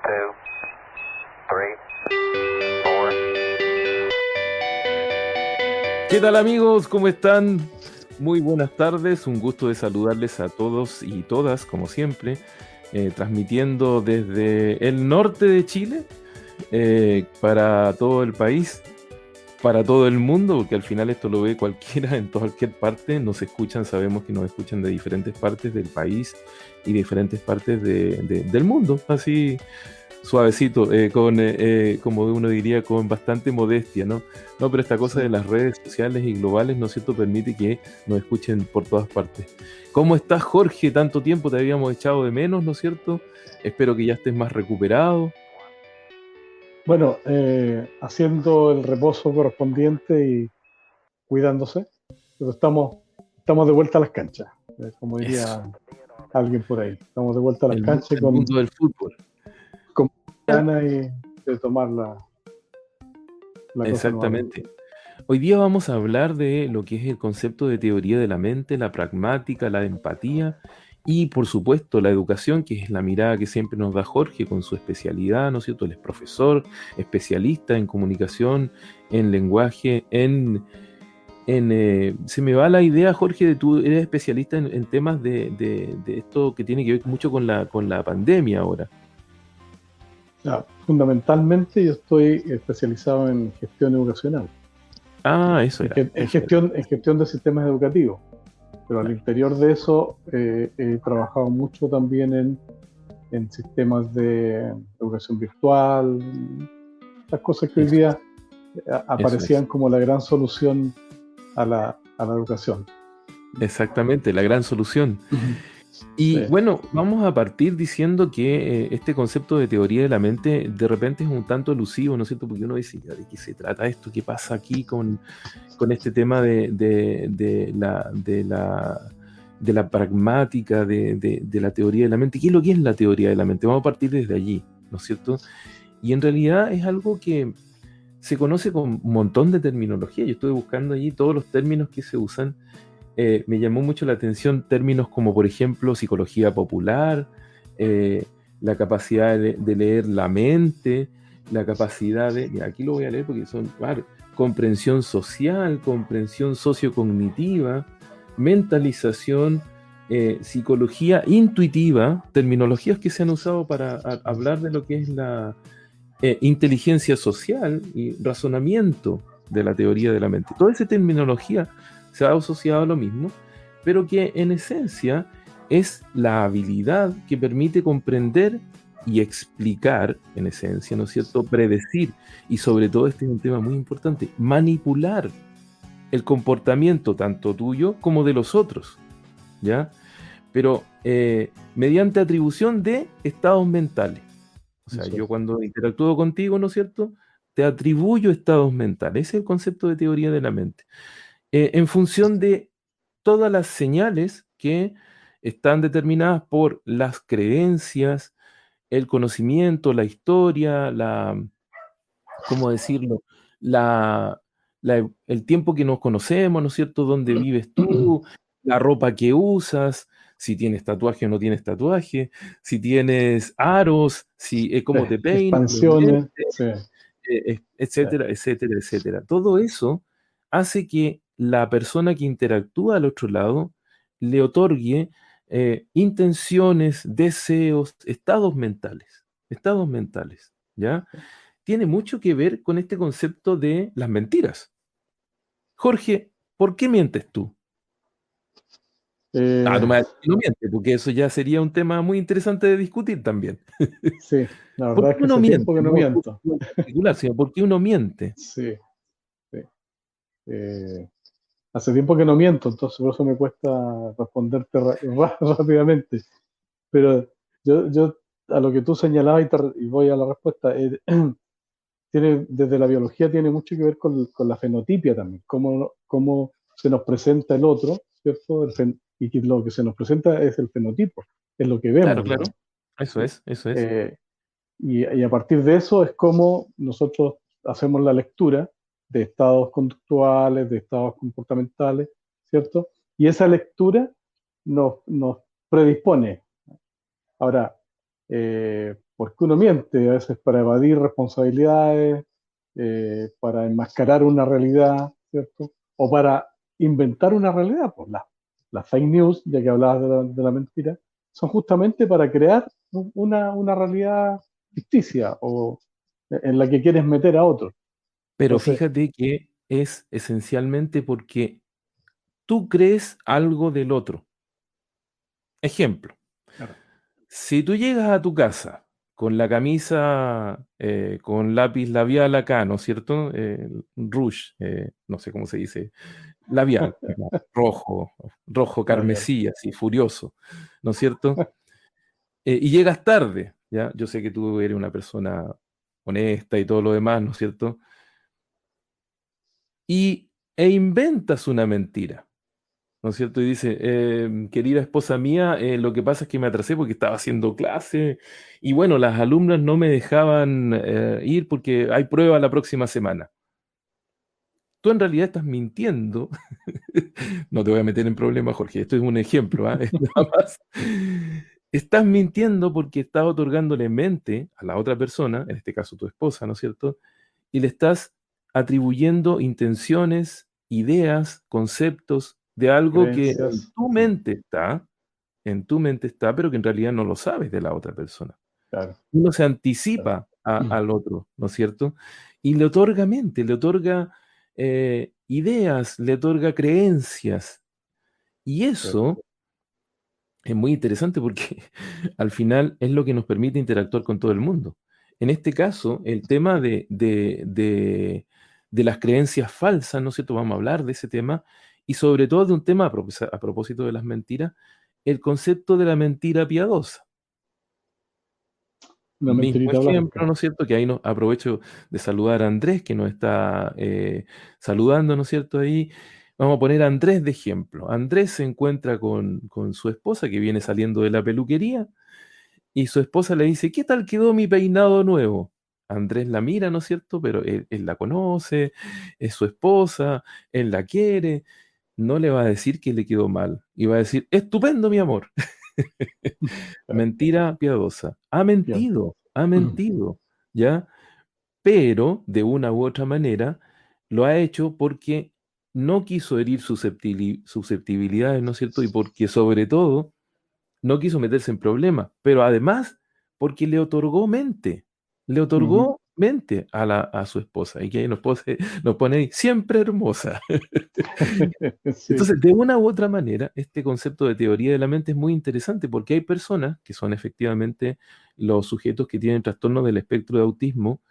two, three, four. ¿Qué tal amigos? ¿Cómo están? Muy buenas tardes, un gusto de saludarles a todos y todas, como siempre, transmitiendo desde el norte de Chile para todo el país, para todo el mundo, porque al final esto lo ve cualquiera en cualquier parte, nos escuchan, sabemos que nos escuchan de diferentes partes del país y diferentes partes del mundo, así suavecito, como uno diría, con bastante modestia, ¿no? No, pero esta cosa de Sí. las redes sociales y globales, ¿no es cierto?, permite que nos escuchen por todas partes. ¿Cómo estás, Jorge? Tanto tiempo te habíamos echado de menos, ¿no es cierto? Espero que ya estés más recuperado. Bueno, haciendo el reposo correspondiente y cuidándose, pero estamos de vuelta a las canchas, como Eso, diría alguien por ahí. Estamos de vuelta a las canchas el mundo del fútbol. con ganas de tomar la cosa nuevamente. Exactamente. Hoy día vamos a hablar de lo que es el concepto de teoría de la mente, la pragmática, la empatía y, por supuesto, la educación, que es la mirada que siempre nos da Jorge con su especialidad, ¿no es cierto? Él es profesor, especialista en comunicación, en lenguaje, se me va la idea, Jorge, de tú eres especialista en temas de esto que tiene que ver mucho con la pandemia ahora. Fundamentalmente yo estoy especializado en gestión educacional, Ah, eso en, era, ge- en eso era. gestión, en gestión de sistemas educativos, pero al Claro. interior de eso he trabajado mucho también en sistemas de educación virtual, las cosas que hoy Eso día eso es. aparecían como la gran solución a la educación. Exactamente, la gran solución. Y Sí. bueno, vamos a partir diciendo que este concepto de teoría de la mente de repente es un tanto elusivo, ¿no es cierto? Porque uno dice, "¿Ya ¿de qué se trata esto? ¿Qué pasa aquí con este tema de la pragmática, de la teoría de la mente? ¿Qué es lo que es la teoría de la mente? Vamos a partir desde allí, ¿no es cierto? Y en realidad es algo que se conoce con un montón de terminología. Yo estuve buscando allí todos los términos que se usan. Me llamó mucho la atención términos como, por ejemplo, psicología popular, eh, la capacidad de leer la mente, la capacidad de, mira, aquí lo voy a leer porque son, claro, comprensión social, comprensión sociocognitiva, mentalización, psicología intuitiva, terminologías que se han usado para hablar de lo que es la inteligencia social y razonamiento de la teoría de la mente. Toda esa terminología se ha asociado a lo mismo, pero que en esencia es la habilidad que permite comprender y explicar, en esencia, ¿no es cierto?, predecir, y sobre todo este es un tema muy importante, manipular el comportamiento tanto tuyo como de los otros, ¿ya? Pero mediante atribución de estados mentales. O sea, Eso yo es. cuando interactúo contigo, ¿no es cierto?, te atribuyo estados mentales. Ese es el concepto de teoría de la mente. En función de todas las señales que están determinadas por las creencias, el conocimiento, la historia, ¿cómo decirlo? La, el tiempo que nos conocemos, ¿no es cierto? ¿Dónde vives tú? La ropa que usas, si tienes tatuaje o no tienes tatuaje, si tienes aros, si Sí, cómo te peinas, los expansiones, lentes, sí, sí, etcétera, etcétera, etcétera. Todo eso hace que la persona que interactúa al otro lado le otorgue intenciones, deseos, estados mentales, ¿ya? Tiene mucho que ver con este concepto de las mentiras. Jorge, ¿por qué mientes tú? Ah, no Eh, me vas a decir que no mientes, porque eso ya sería un tema muy interesante de discutir también. sí, la ¿Por verdad es qué que uno hace miente? tiempo que no No tú miento. en particular, sino ¿por qué uno miente? Sí, sí. Eh, Hace tiempo que no miento, entonces por eso me cuesta responderte rápidamente. Pero yo a lo que tú señalabas y voy a la respuesta, desde la biología tiene mucho que ver con la fenotipia también, cómo se nos presenta el otro, ¿cierto? Y que lo que se nos presenta es el fenotipo, es lo que Claro, vemos, claro. digamos. Eso ¿Sí? es, eso es. Eh, y a partir de eso es como nosotros hacemos la lectura de estados conductuales, de estados comportamentales, ¿cierto? Y esa lectura nos predispone. Ahora, porque uno miente a veces para evadir responsabilidades, para enmascarar una realidad, ¿cierto? O para inventar una realidad. Pues las fake news, ya que hablabas de la mentira, son justamente para crear una realidad ficticia o en la que quieres meter a otros. Pero Entonces, fíjate que es esencialmente porque tú crees algo del otro. Ejemplo, claro, si tú llegas a tu casa con la camisa con lápiz labial acá, ¿no es cierto? Rouge, no sé cómo se dice, labial, ¿no? Rojo, rojo labial. carmesí, así, furioso, ¿no es cierto? Y llegas tarde, ¿ya? Yo sé que tú eres una persona honesta y todo lo demás, ¿no es cierto? E inventas una mentira, ¿no es cierto? Y dice, querida esposa mía, lo que pasa es que me atrasé porque estaba haciendo clase y bueno, las alumnas no me dejaban ir porque hay prueba la próxima semana. Tú en realidad estás mintiendo. No te voy a meter en problemas, Jorge, esto es un ejemplo, ¿ah? Es nada más. Estás mintiendo porque estás otorgándole mente a la otra persona, en este caso tu esposa, ¿no es cierto? Y le estás atribuyendo intenciones, ideas, conceptos de algo que Creencias, en tu mente está, pero que en realidad no lo sabes de la otra persona. claro, Uno se claro. anticipa al otro, ¿no es cierto? Y le otorga mente, le otorga ideas, le otorga creencias. Y Cierto. eso es muy interesante porque al final es lo que nos permite interactuar con todo el mundo. En este caso, el tema de las creencias falsas, ¿no es cierto? Vamos a hablar de ese tema y sobre todo de un tema a propósito de las mentiras, el concepto de la mentira piadosa. Una Mismo mentirita ejemplo, blanca. ¿no es cierto? Que ahí aprovecho de saludar a Andrés, que nos está saludando, ¿no es cierto? Ahí vamos a poner a Andrés de ejemplo. Andrés se encuentra con su esposa que viene saliendo de la peluquería y su esposa le dice, ¿qué tal quedó mi peinado nuevo? Andrés la mira, ¿no es cierto? Pero él la conoce, es su esposa, él la quiere, no le va a decir que le quedó mal y va a decir, estupendo, mi amor. Claro, Mentira piadosa. bien. Ha mentido, ¿ya? Pero de una u otra manera lo ha hecho porque no quiso herir susceptibilidades, ¿no es cierto? Y porque sobre todo no quiso meterse en problemas, pero además porque le Ujú. otorgó mente a su esposa, y que ahí nos pone ahí, siempre hermosa. Sí, Entonces, de una u otra manera, este concepto de teoría de la mente es muy interesante porque hay personas que son efectivamente los sujetos que tienen trastorno del espectro de autismo,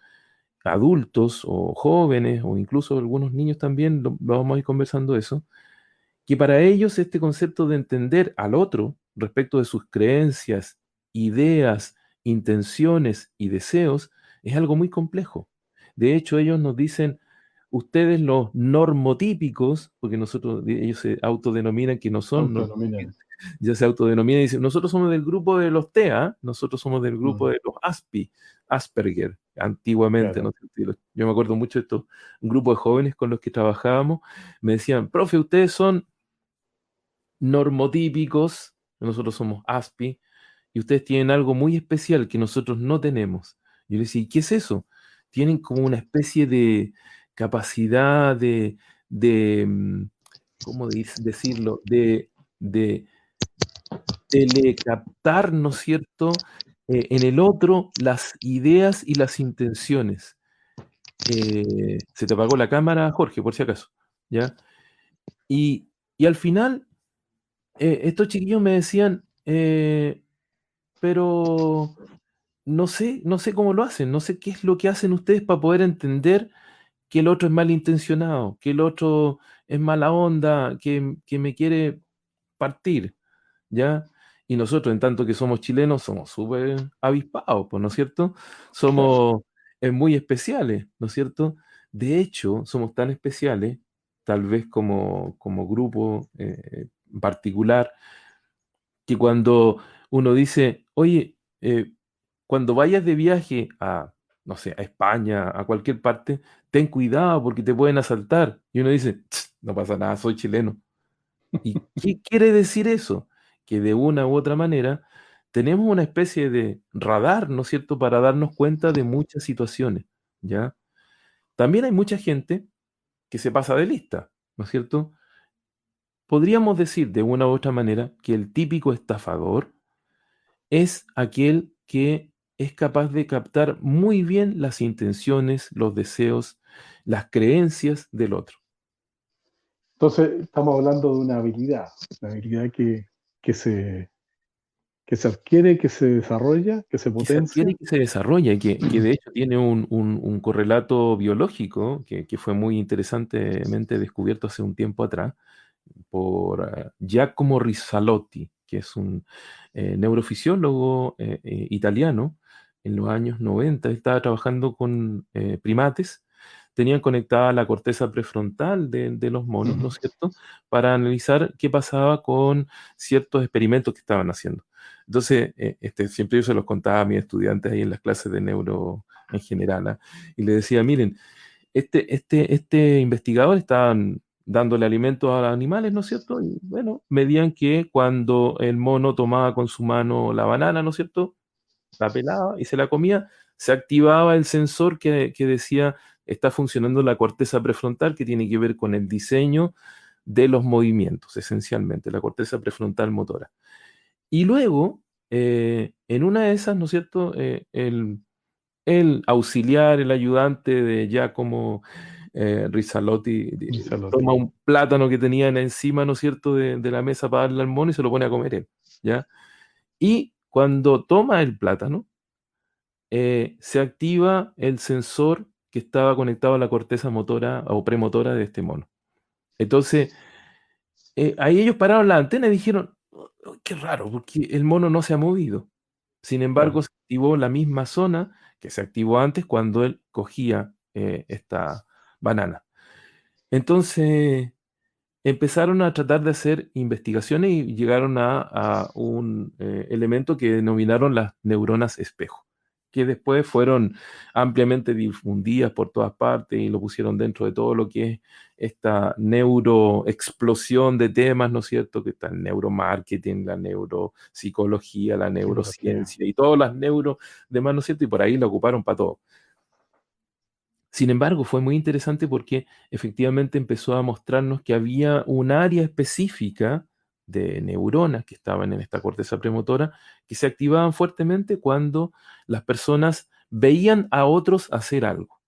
adultos o jóvenes o incluso algunos niños también, lo vamos a ir conversando eso, que para ellos este concepto de entender al otro respecto de sus creencias, ideas, intenciones y deseos es algo muy complejo. De hecho, ellos nos dicen, ustedes los normotípicos, porque ellos se autodenominan que no son, autodenominan. ya se autodenominan y dicen, nosotros somos del grupo de los TEA, nosotros somos del grupo Mm, de los Asperger, antiguamente, claro. ¿no? Yo me acuerdo mucho de estos grupos de jóvenes con los que trabajábamos, me decían, profe, ustedes son normotípicos, nosotros somos ASPI, y ustedes tienen algo muy especial que nosotros no tenemos. Yo le decía, ¿y qué es eso? Tienen como una especie de capacidad de ¿cómo decirlo? De telecaptar, ¿no es cierto?, en el otro las ideas y las intenciones. Se te apagó la cámara, Jorge, por si acaso, ¿ya? Y al final estos chiquillos me decían, pero no sé cómo lo hacen, no sé qué es lo que hacen ustedes para poder entender que el otro es malintencionado, que el otro es mala onda, que me quiere partir, ¿ya? Y nosotros, en tanto que somos chilenos, somos súper avispados, pues, ¿no es cierto? Claro. Somos muy especiales, ¿no es cierto? De hecho, somos tan especiales, tal vez como grupo particular, que cuando uno dice, oye, cuando vayas de viaje a, no sé, a España, a cualquier parte, ten cuidado porque te pueden asaltar. Y uno dice, "Tss, no pasa nada, soy chileno". ¿Y qué quiere decir eso? Que de una u otra manera tenemos una especie de radar, ¿no es cierto?, para darnos cuenta de muchas situaciones, ¿ya? También hay mucha gente que se pasa de lista, ¿no es cierto? Podríamos decir de una u otra manera que el típico estafador es aquel que es capaz de captar muy bien las intenciones, los deseos, las creencias del otro. Entonces, estamos hablando de una habilidad que se, que se adquiere, que se desarrolla, que se Que se adquiere potencia. y que se desarrolla, y que de hecho tiene un correlato biológico que fue muy interesantemente descubierto hace un tiempo atrás por Giacomo Rizzalotti, que es un neurofisiólogo italiano en los años 90. Él estaba trabajando con primates, tenían conectada la corteza prefrontal de los monos, ¿no es cierto?, para analizar qué pasaba con ciertos experimentos que estaban haciendo. Entonces, siempre yo se los contaba a mis estudiantes ahí en las clases de neuro en general, ¿ah? Y le decía, miren, este investigador estaban dándole alimentos a los animales, ¿no es cierto? Y bueno, medían que cuando el mono tomaba con su mano la banana, ¿no es cierto?, la pelaba y se la comía, se activaba el sensor que decía, está funcionando la corteza prefrontal, que tiene que ver con el diseño de los movimientos, esencialmente, la corteza prefrontal motora. Y luego, en una de esas, ¿no es cierto?, el auxiliar, el ayudante de Giacomo Rizzalotti Rizalotti. toma un plátano que tenían encima, ¿no es cierto?, de la mesa para darle al mono y se lo pone a comer él, ¿ya? Y cuando toma el plátano, se activa el sensor que estaba conectado a la corteza motora o premotora de este mono. Entonces, ahí ellos pararon la antena y dijeron, "Oh, oh, qué raro, porque el mono no se ha movido". Sin embargo, Claro. se activó la misma zona que se activó antes cuando él cogía esta banana. Entonces, empezaron a tratar de hacer investigaciones y llegaron a un elemento que denominaron las neuronas espejo, que después fueron ampliamente difundidas por todas partes y lo pusieron dentro de todo lo que es esta neuroexplosión de temas, ¿no es cierto? Que está el neuromarketing, la neuropsicología, la Psicología. neurociencia y todas las neuro demás, ¿no es cierto? Y por ahí la ocuparon para todo. Sin embargo, fue muy interesante porque efectivamente empezó a mostrarnos que había un área específica de neuronas que estaban en esta corteza premotora que se activaban fuertemente cuando las personas veían a otros hacer algo,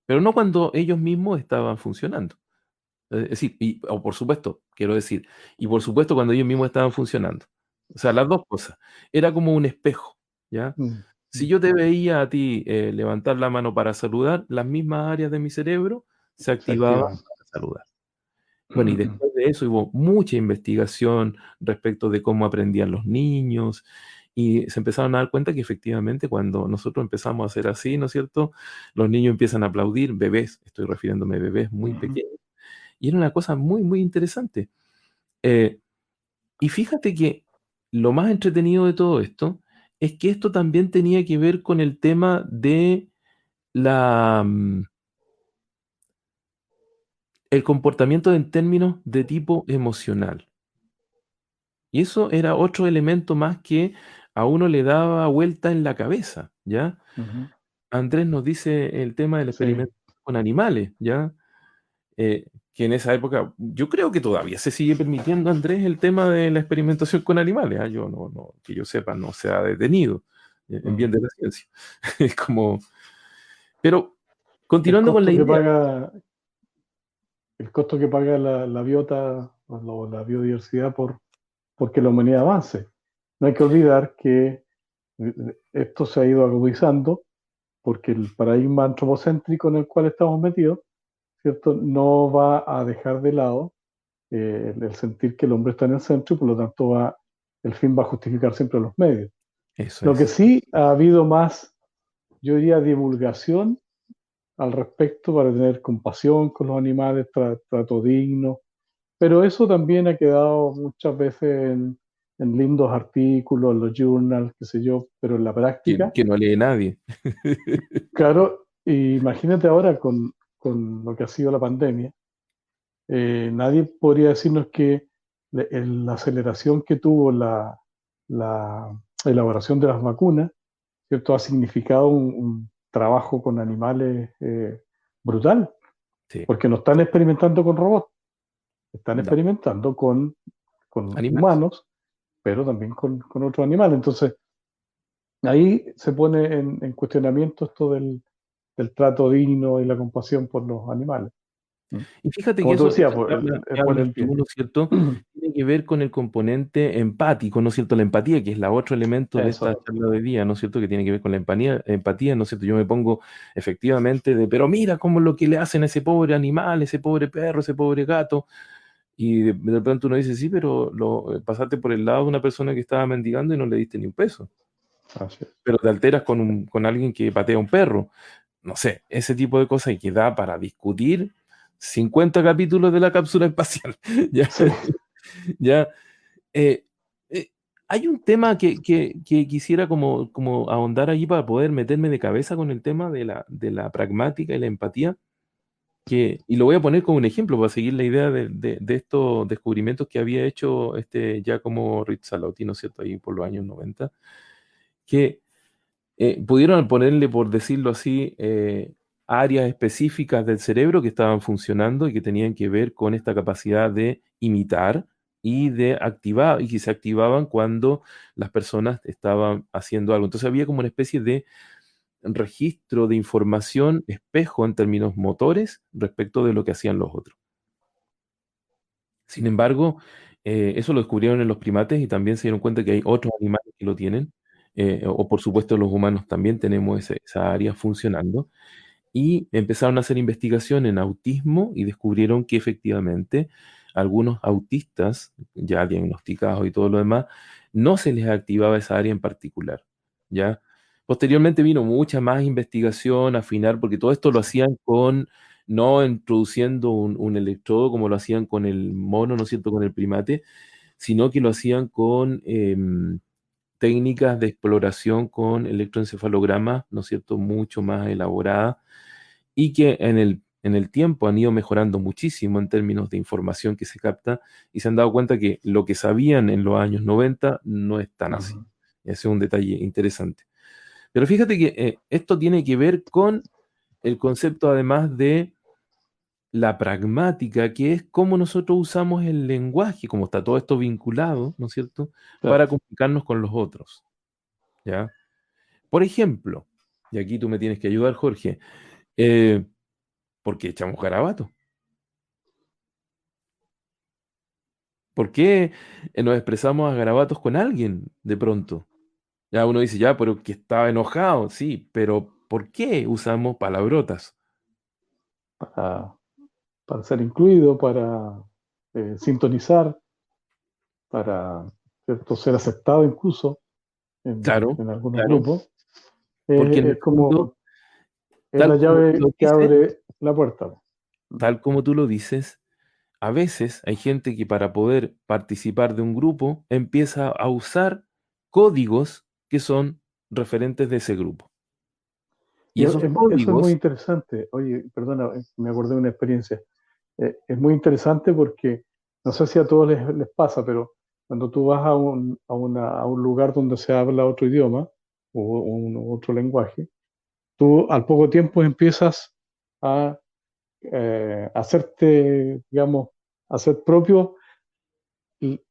pero no cuando ellos mismos estaban funcionando. Es decir, o por supuesto, quiero decir, y por supuesto cuando ellos mismos estaban funcionando. O sea, las dos cosas. Era como un espejo, ¿ya? Mm, Si mm, yo te veía a ti levantar la mano para saludar, las mismas áreas de mi cerebro se Se activaban activan. para saludar. Bueno, y después de eso hubo mucha investigación respecto de cómo aprendían los niños y se empezaron a dar cuenta que efectivamente cuando nosotros empezamos a hacer así, ¿no es cierto? Los niños empiezan a aplaudir, bebés, estoy refiriéndome a bebés muy pequeños, y era una cosa muy, muy interesante. Eh, y fíjate que lo más entretenido de todo esto es que esto también tenía que ver con el tema de la, el comportamiento en términos de tipo emocional. Y eso era otro elemento más que a uno le daba vuelta en la cabeza, ¿ya? Ujú. Andrés nos dice el tema del Sí. experimento con animales, ¿ya? Que en esa época, yo creo que todavía se sigue permitiendo, Andrés, el tema de la experimentación con animales, ¿ah? Yo que yo sepa, no se ha detenido en bien Mm. de la ciencia. Es como, pero El continuando con la costo que idea, paga, el costo que paga la biota o la biodiversidad porque la humanidad avance. No hay que olvidar que esto se ha ido agudizando porque el paradigma antropocéntrico en el cual estamos metidos, ¿cierto? No va a dejar de lado el sentir que el hombre está en el centro y por lo tanto el fin va a justificar siempre los medios. eso Lo que es. sí ha habido más, yo diría, divulgación al respecto para tener compasión con los animales, trato digno, pero eso también ha quedado muchas veces en lindos artículos, en los journals, qué sé yo, pero en la práctica, Que no lee nadie. claro, imagínate ahora con lo que ha sido la pandemia, nadie podría decirnos que la aceleración que tuvo la elaboración de las vacunas, ¿cierto? Ha significado un trabajo con animales brutal, Sí. porque no están experimentando con robots, están No, experimentando con animales. humanos, pero también con otros animales. Entonces, ahí se pone en cuestionamiento esto del trato digno y la compasión por los animales. ¿Mm? Y fíjate que Como tú eso decías, que es por hablas el tú, bien. ¿no es cierto? Tiene que ver con el componente empático, ¿no es cierto? La empatía, que es la otro elemento de esta Eso, charla de hoy día, ¿no es cierto? Que tiene que ver con la empatía, ¿no es cierto? Yo me pongo efectivamente pero mira cómo lo que le hacen a ese pobre animal, ese pobre perro, ese pobre gato. Y de pronto uno dice, sí, pero pasaste por el lado de una persona que estaba mendigando y no le diste ni un peso. así es. Pero te alteras con alguien que patea a un perro. No sé, ese tipo de cosas que da para discutir 50 capítulos de la cápsula espacial. Ya, Sí. ya. eh, eh, Hay un tema que quisiera como ahondar allí para poder meterme de cabeza con el tema de la pragmática y la empatía, y lo voy a poner como un ejemplo para seguir la idea de estos descubrimientos que había hecho Giacomo Rizzalotti, ¿no es cierto?, ahí por los años 90, que pudieron ponerle, por decirlo así, áreas específicas del cerebro que estaban funcionando y que tenían que ver con esta capacidad de imitar y de activar, y que se activaban cuando las personas estaban haciendo algo. Entonces había como una especie de registro de información espejo en términos motores respecto de lo que hacían los otros. Sin embargo, eso lo descubrieron en los primates y también se dieron cuenta que hay otros animales que lo tienen, o por supuesto los humanos también tenemos esa área funcionando, y empezaron a hacer investigación en autismo y descubrieron que efectivamente algunos autistas ya diagnosticados y todo lo demás, no se les activaba esa área en particular, ¿ya? Posteriormente vino mucha más investigación, afinar, porque todo esto lo hacían no introduciendo un electrodo como lo hacían con el mono, ¿no es cierto?, con el primate, sino que lo hacían con técnicas de exploración con electroencefalogramas, ¿no es cierto?, mucho más elaboradas y que en el tiempo han ido mejorando muchísimo en términos de información que se capta y se han dado cuenta que lo que sabían en los años 90 no es tan así. Ujú. Ese es un detalle interesante. Pero fíjate que esto tiene que ver con el concepto además de la pragmática, que es cómo nosotros usamos el lenguaje, como está todo esto vinculado, ¿no es cierto?, Claro. para comunicarnos con los otros, ¿ya? Por ejemplo, y aquí tú me tienes que ayudar, Jorge, eh, ¿por qué echamos garabato? ¿Por qué nos expresamos a garabatos con alguien de pronto? Ya uno dice, ya, pero que estaba enojado, sí, pero ¿por qué usamos palabrotas? Para, para ser incluido, para sintonizar, para, ¿cierto?, ser aceptado incluso Claro, en algunos claro, grupos. porque en el Es fondo, como, es la tal como tú llave lo que dices, abre la puerta. tal como tú lo dices, a veces hay gente que para poder participar de un grupo empieza a usar códigos que son referentes de ese grupo. Y esos Eso es muy códigos, interesante. Oye, perdona, me acordé de una experiencia. Es muy interesante porque no sé si a todos les pasa, pero cuando tú vas a un lugar donde se habla otro idioma o otro lenguaje, tú al poco tiempo empiezas a hacerte, digamos, hacer propio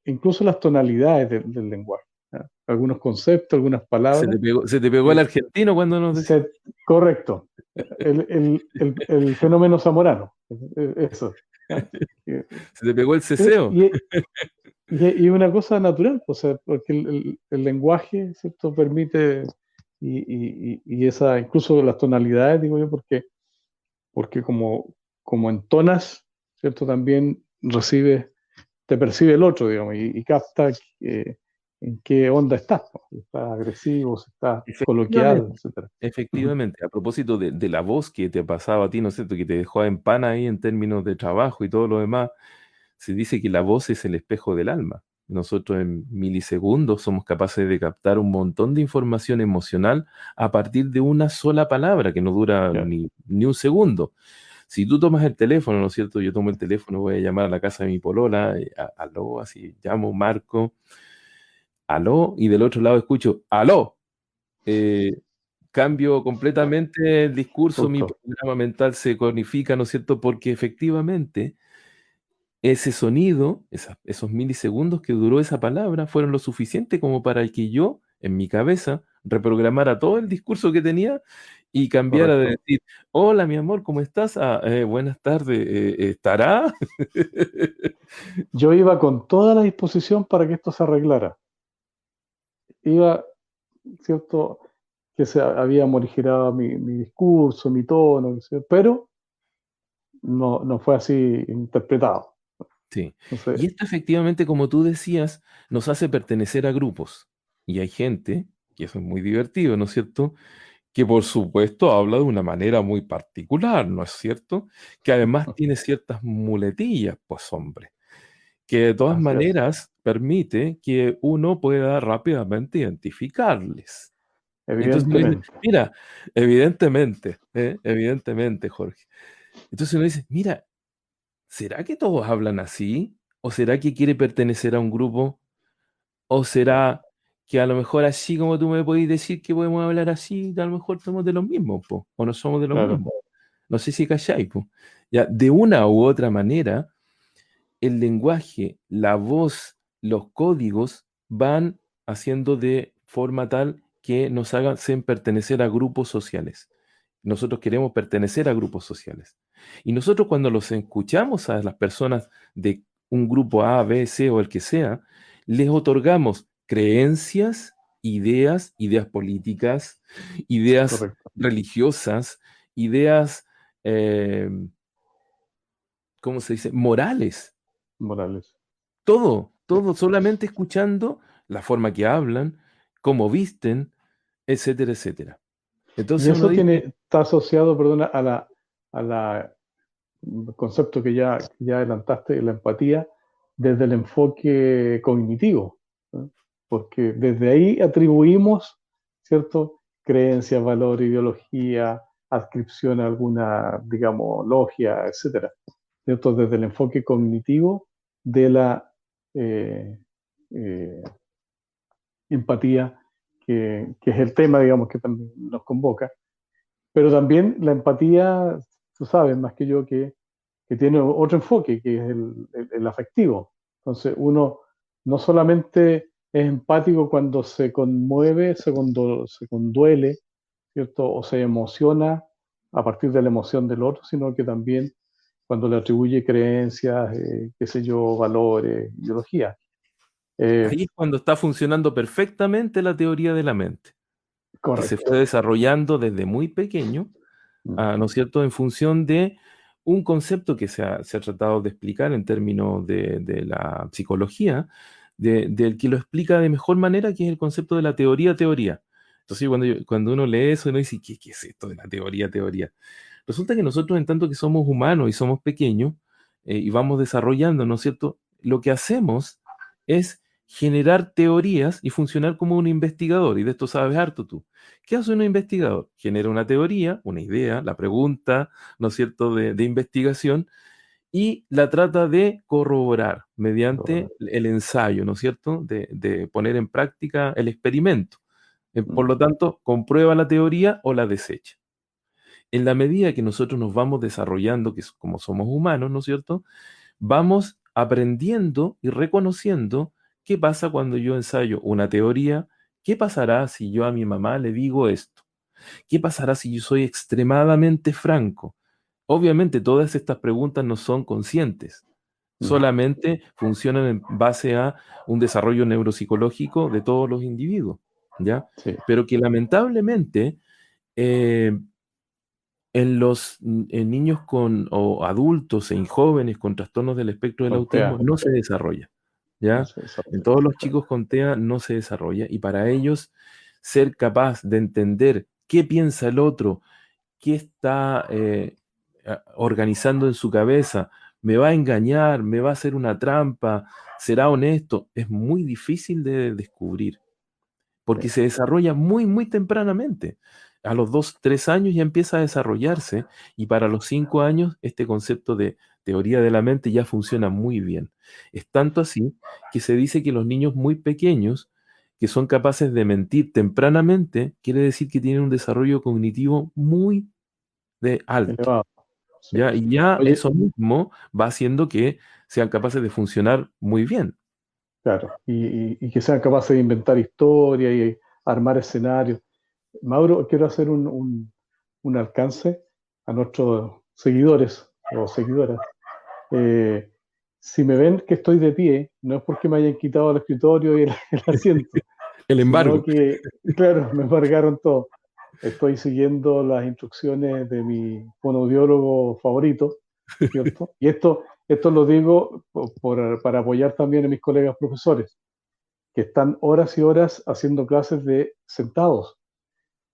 incluso las tonalidades del lenguaje, ¿ya? Algunos conceptos, algunas palabras. se te pegó el eh, argentino cuando nos decía. Correcto. El fenómeno zamorano. Eso. ¿Ya? Eh, Se te pegó el ceseo. Y, y una cosa natural, o sea, porque el lenguaje, ¿cierto?, permite, y esa, incluso las tonalidades, digo yo, porque como entonas, ¿cierto?, también recibes, te percibe el otro, digamos, y capta en qué onda estás, ¿no? Si estás agresivo, si estás coloquial, Efectivamente, etcétera. Ujú. efectivamente. A propósito de la voz que te pasaba a ti, ¿no es cierto?, que te dejó en pana ahí en términos de trabajo y todo lo demás, se dice que la voz es el espejo del alma. Nosotros en milisegundos somos capaces de captar un montón de información emocional a partir de una sola palabra que no dura Ya. ni un segundo. Si tú tomas el teléfono, ¿no es cierto? Yo tomo el teléfono, voy a llamar a la casa de mi polola, aló, así llamo, marco. aló, y del otro lado escucho, aló. Eh, Cambio completamente el discurso, mi Justo. programa mental se codifica, ¿no es cierto? Porque efectivamente ese sonido, esos milisegundos que duró esa palabra, fueron lo suficiente como para que yo, en mi cabeza, reprogramara todo el discurso que tenía y cambiara de Correcto. decir, hola, mi amor, ¿cómo estás? Buenas tardes, ¿estará? Yo iba con toda la disposición para que esto se arreglara. Iba, ¿cierto? Que se había morigerado mi discurso, mi tono, qué sé yo, pero no fue así interpretado. Sí. Entonces, Y esto efectivamente, como tú decías, nos hace pertenecer a grupos. Y hay gente, que eso es muy divertido, ¿no es cierto? Que por supuesto habla de una manera muy particular, ¿no es cierto? Que además tiene ciertas muletillas, pues hombre, que de todas así es. maneras permite que uno pueda rápidamente identificarles. Y entonces uno dice, Evidentemente. mira, evidentemente, Jorge. Entonces uno dice, mira, ¿será que todos hablan así? ¿O será que quiere pertenecer a un grupo? ¿O Claro. será que a lo mejor así como tú me podés decir que podemos hablar así, a lo mejor somos de los mismos, po, o no somos de los Claro. mismos? No sé si cachai, po. Ya, de una u otra manera, el lenguaje, la voz, los códigos van haciendo de forma tal que nos hagan pertenecer a grupos sociales. Nosotros queremos pertenecer a grupos sociales. Y nosotros cuando los escuchamos a las personas de un grupo A, B, C o el que sea, les otorgamos creencias, ideas políticas, ideas Correcto. religiosas, ideas, eh, ¿cómo se dice? Morales. Morales. Sí. Todo, solamente escuchando la forma que hablan, cómo visten, etcétera, etcétera. Y Entonces uno eso dice, está asociado, perdona, a la concepto que ya adelantaste, la empatía, desde el enfoque cognitivo, ¿no? Porque desde ahí atribuimos, ¿cierto? Creencias, valor, ideología, adscripción a alguna, digamos, logia, etcétera, ¿cierto? Desde el enfoque cognitivo de la eh, eh, empatía, que es el tema, digamos, que también nos convoca. Pero también la empatía, tú sabes más que yo, que tiene otro enfoque, que es el afectivo. Entonces, uno no solamente es empático cuando se conmueve, cuando se conduele, ¿cierto? O se emociona a partir de la emoción del otro, sino que también cuando le atribuye creencias, qué sé yo, valores, ideologías. Eh, ahí es cuando está funcionando perfectamente la teoría de la mente, que se fue correcto. desarrollando desde muy pequeño, Mm. ¿no es cierto?, en función de un concepto que se ha tratado de explicar en términos de la psicología, del que lo explica de mejor manera, que es el concepto de la teoría-teoría. Entonces, cuando uno lee eso, uno dice, ¿qué es esto de la teoría-teoría? Resulta que nosotros, en tanto que somos humanos y somos pequeños, y vamos desarrollando, ¿no es cierto?, lo que hacemos es generar teorías y funcionar como un investigador, y de esto sabes harto tú. ¿Qué hace un investigador? Genera una teoría, una idea, la pregunta, ¿no es cierto?, de investigación, y la trata de corroborar mediante Pero, el ensayo, ¿no es cierto?, de poner en práctica el experimento. Por mm, lo tanto, comprueba la teoría o la desecha. En la medida que nosotros nos vamos desarrollando, que como somos humanos, ¿no es cierto?, vamos aprendiendo y reconociendo qué pasa cuando yo ensayo una teoría, qué pasará si yo a mi mamá le digo esto, qué pasará si yo soy extremadamente franco. Obviamente todas estas preguntas no son conscientes, mm, solamente funcionan en base a un desarrollo neuropsicológico de todos los individuos, ¿ya? sí, Pero que lamentablemente eh, en niños o adultos e jóvenes con trastornos del espectro del con autismo TEA, no se desarrolla, no ¿ya? sé, En desarrolla. todos los Claro. chicos con TEA no se desarrolla, y para ellos ser capaz de entender qué piensa el otro, qué está organizando en su cabeza, me va a engañar, me va a hacer una trampa, será honesto, es muy difícil de descubrir Sí. porque se desarrolla muy, muy tempranamente. A los 2, 3 años ya empieza a desarrollarse, y para los 5 años este concepto de teoría de la mente ya funciona muy bien. Es tanto así que se dice que los niños muy pequeños que son capaces de mentir tempranamente, quiere decir que tienen un desarrollo cognitivo muy alto. elevado. Sí. ¿Ya? Y ya Oye, eso mismo va haciendo que sean capaces de funcionar muy bien. claro, y que sean capaces de inventar historia y armar escenarios. Mauro, quiero hacer un alcance a nuestros seguidores o seguidoras. Eh, si me ven que estoy de pie, no es porque me hayan quitado el escritorio y el asiento, El sino embargo. que, claro, me embargaron todo. Estoy siguiendo las instrucciones de mi fonoaudiólogo favorito, ¿cierto? Y esto lo digo para apoyar también a mis colegas profesores, que están horas y horas haciendo clases de sentados.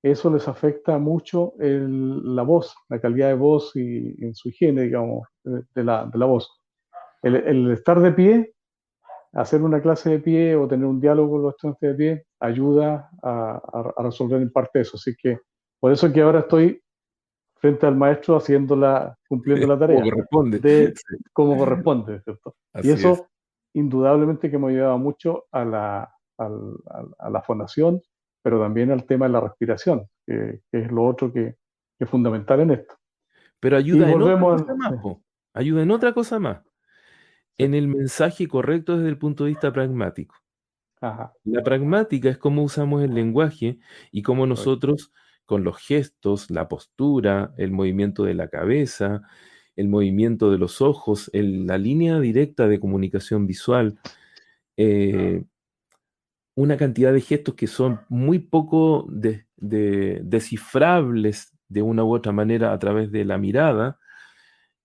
Eso les afecta mucho la voz, la calidad de voz y en su higiene, digamos, de la voz. El estar de pie, hacer una clase de pie o tener un diálogo con los estudiantes de pie, ayuda a resolver en parte eso. Así que por eso es que ahora estoy frente al maestro cumpliendo la Como tarea corresponde. de Sí, cómo corresponde, ¿cierto? Y así es. eso indudablemente que me ha ayudado mucho a la fonación, pero también al tema de la respiración, que es lo otro que es fundamental en esto. Pero Y ayuda en otra volvemos cosa más, po. Ayuda en otra cosa más. sí, En el mensaje correcto desde el punto de vista pragmático. ajá, La pragmática es cómo usamos el lenguaje y cómo correcto, nosotros, con los gestos, la postura, el movimiento de la cabeza, el movimiento de los ojos, la línea directa de comunicación visual, eh, una cantidad de gestos que son muy poco descifrables de una u otra manera a través de la mirada,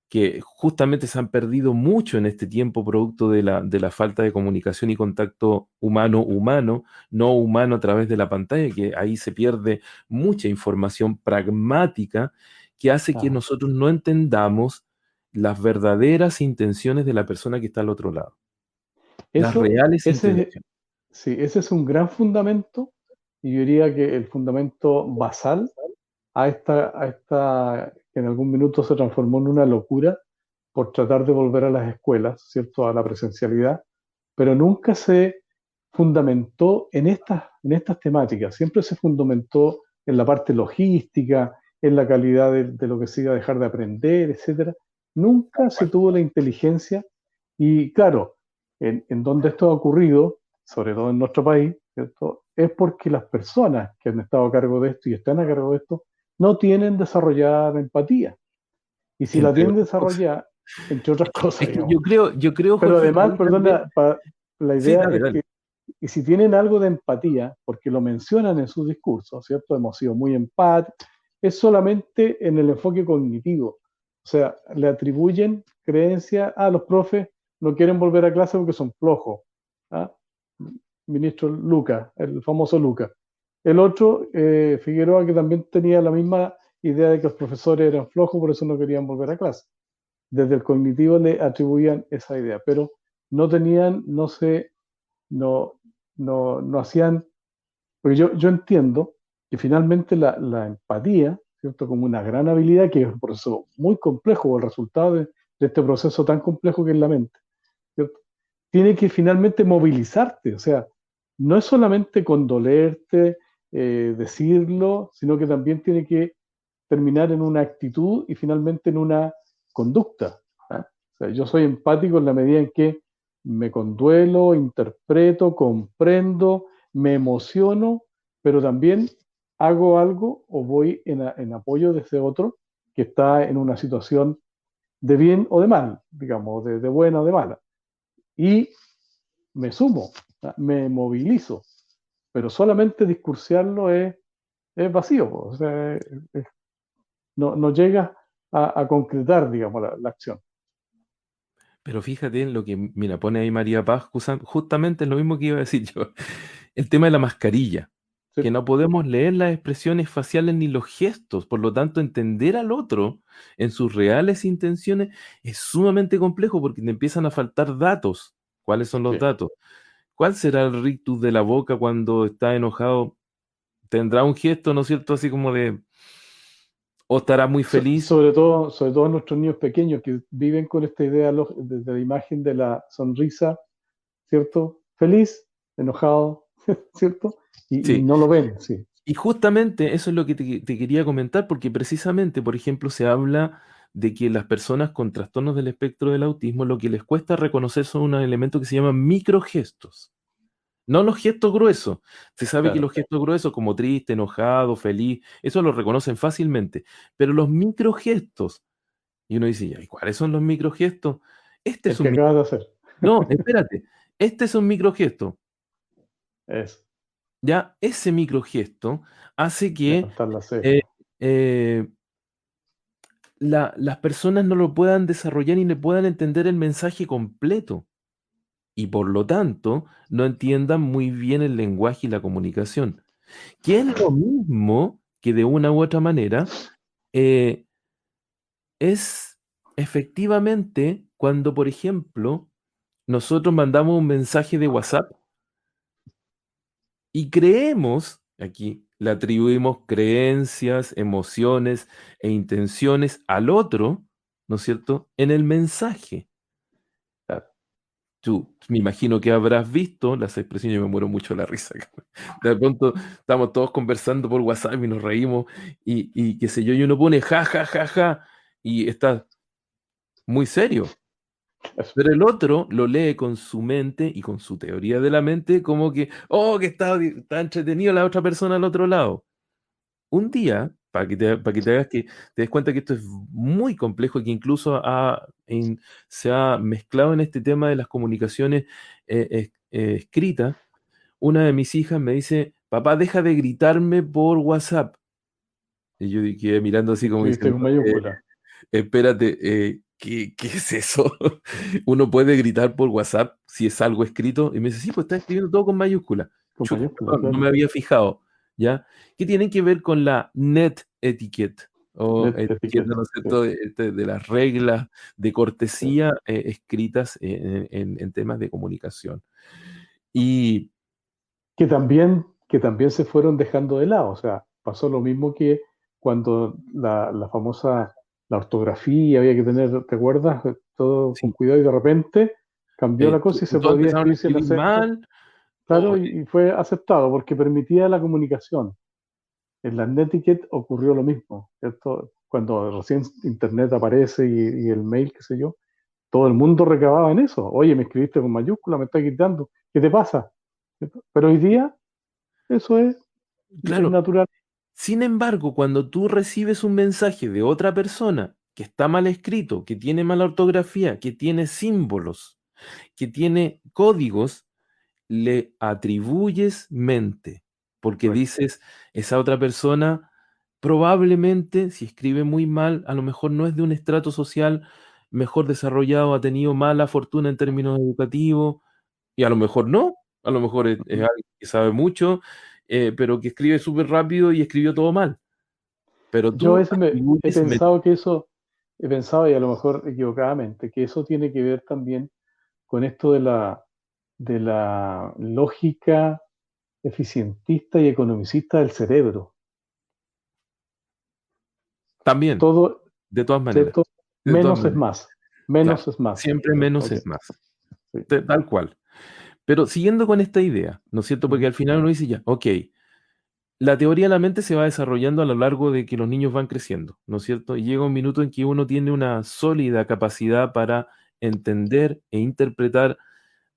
que justamente se han perdido mucho en este tiempo producto de la falta de comunicación y contacto humano-humano, no humano a través de la pantalla, que ahí se pierde mucha información pragmática que hace que ajá. nosotros no entendamos las verdaderas intenciones de la persona que está al otro lado, las Eso, reales ese, intenciones. sí, ese es un gran fundamento, y yo diría que el fundamento basal que en algún minuto se transformó en una locura por tratar de volver a las escuelas, ¿cierto? A la presencialidad, pero nunca se fundamentó en estas temáticas, siempre se fundamentó en la parte logística, en la calidad de lo que se iba a dejar de aprender, etcétera. Nunca se tuvo la inteligencia y claro, en donde esto ha ocurrido, sobre todo en nuestro país, ¿cierto? Es porque las personas que han estado a cargo de esto y están a cargo de esto no tienen desarrollada empatía. Y si la Entre tienen otras cosas. desarrollada, entre otras cosas, Es que digamos. yo creo, Pero Jorge, que además, ahí también. perdona, la Sí, idea dale, es dale. que, y si tienen algo de empatía, porque lo mencionan en sus discursos, ¿cierto? Hemos sido muy empáticos, es solamente en el enfoque cognitivo. O sea, le atribuyen creencia a los profes no quieren volver a clase porque son flojos. ¿Ah? Ministro Lucas, el famoso Lucas. El otro, Figueroa, que también tenía la misma idea de que los profesores eran flojos, por eso no querían volver a clase. Desde el cognitivo le atribuían esa idea, pero no tenían, no, no hacían, porque yo entiendo que finalmente la empatía, ¿cierto? Como una gran habilidad, que es un proceso muy complejo, o el resultado de este proceso tan complejo que es la mente, ¿cierto? Tiene que finalmente movilizarte, o sea, no es solamente condolerte, decirlo, sino que también tiene que terminar en una actitud y finalmente en una conducta. ¿Ah? O sea, yo soy empático en la medida en que me conduelo, interpreto, comprendo, me emociono, pero también hago algo o voy en apoyo de ese otro que está en una situación de bien o de mal, digamos, de buena o de mala. Y me sumo, me movilizo, pero solamente discursiarlo es vacío, o sea, no llega a concretar, digamos, la acción. Pero fíjate en lo que, mira, pone ahí María Paz, justamente es lo mismo que iba a decir yo. El tema de la mascarilla, Sí, que no podemos leer las expresiones faciales ni los gestos, por lo tanto, entender al otro en sus reales intenciones es sumamente complejo porque te empiezan a faltar datos. ¿Cuáles son los sí. datos? ¿Cuál será el rictus de la boca cuando está enojado? ¿Tendrá un gesto, no es cierto, así como de, o estará muy feliz? Sobre todo nuestros niños pequeños que viven con esta idea de la imagen de la sonrisa, ¿cierto? Feliz, enojado, ¿cierto? Y Sí. no lo ven, sí. Y justamente eso es lo que te quería comentar, porque precisamente, por ejemplo, se habla de que las personas con trastornos del espectro del autismo lo que les cuesta reconocer son unos elementos que se llaman microgestos. No los gestos gruesos. Se sabe que Claro. los gestos gruesos, como triste, enojado, feliz, eso lo reconocen fácilmente. Pero los microgestos, y uno dice, ¿y cuáles son los microgestos? Este El es que un... acabas de hacer. No, espérate. Este es un microgesto. Es Ya ese microgesto hace que levantar la eh, ceja. eh, las personas no lo puedan desarrollar y no puedan entender el mensaje completo. Y por lo tanto, no entiendan muy bien el lenguaje y la comunicación. Que es lo mismo que de una u otra manera eh, es efectivamente cuando, por ejemplo, nosotros mandamos un mensaje de WhatsApp y creemos, aquí le atribuimos creencias, emociones e intenciones al otro, ¿no es cierto?, en el mensaje. Claro. Tú, me imagino que habrás visto las expresiones, yo me muero mucho de la risa. De pronto estamos todos conversando por WhatsApp y nos reímos y qué sé yo, y uno pone ja, ja, ja, ja, y está muy serio. Eso. Pero el otro lo lee con su mente y con su teoría de la mente como que, oh, que está entretenido la otra persona al otro lado. Un día, para que te des cuenta que esto es muy complejo y que incluso se ha mezclado en este tema de las comunicaciones escritas, una de mis hijas me dice, papá, deja de gritarme por WhatsApp. Y yo quedé mirando así como Escribiste diciendo, con mayúscula. espérate, ¿qué es eso? ¿Uno puede gritar por WhatsApp si es algo escrito? Y me dice, sí, pues está escribiendo todo con mayúscula. Con Chuta, mayúscula, perdón, no me claro. había fijado, ¿ya? ¿Qué tienen que ver con la net etiquette? O Net etiqueta, etiquette. ¿no es Sí. cierto? De las reglas de cortesía escritas en temas de comunicación. Y Que también se fueron dejando de lado. O sea, pasó lo mismo que cuando la famosa, la ortografía, había que tener, ¿te acuerdas? Todo con sí, cuidado y de repente cambió la cosa y se todos podía empezaron a escribir sin escribir acento. mal. Claro, y fue aceptado porque permitía la comunicación. En la Netiquette ocurrió lo mismo, ¿cierto? Cuando recién Internet aparece y el mail, qué sé yo, todo el mundo recababa en eso. Oye, me escribiste con mayúscula, me estás gritando, ¿qué te pasa? ¿Cierto? Pero hoy día eso es Claro, natural. sin embargo, cuando tú recibes un mensaje de otra persona que está mal escrito, que tiene mala ortografía, que tiene símbolos, que tiene códigos, le atribuyes mente, porque Correcto. dices, esa otra persona probablemente, si escribe muy mal, a lo mejor no es de un estrato social mejor desarrollado, ha tenido mala fortuna en términos educativos, y a lo mejor no, a lo mejor es Ujú. alguien que sabe mucho, pero que escribe súper rápido y escribió todo mal. Pero Yo a tú veces he atribuyes pensado que eso, he pensado, y a lo mejor equivocadamente, que eso tiene que ver también con esto de la lógica eficientista y economicista del cerebro. también, Todo, de todas maneras, ¿cierto? de todas Menos es maneras, más. claro, Menos es más. siempre ¿Cierto? menos Ok, es más, sí. tal cual. Pero siguiendo con esta idea, ¿no es cierto? Porque Ujú. al final uno dice ya, ok, la teoría de la mente se va desarrollando a lo largo de que los niños van creciendo, ¿no es cierto? Y llega un minuto en que uno tiene una sólida capacidad para entender e interpretar,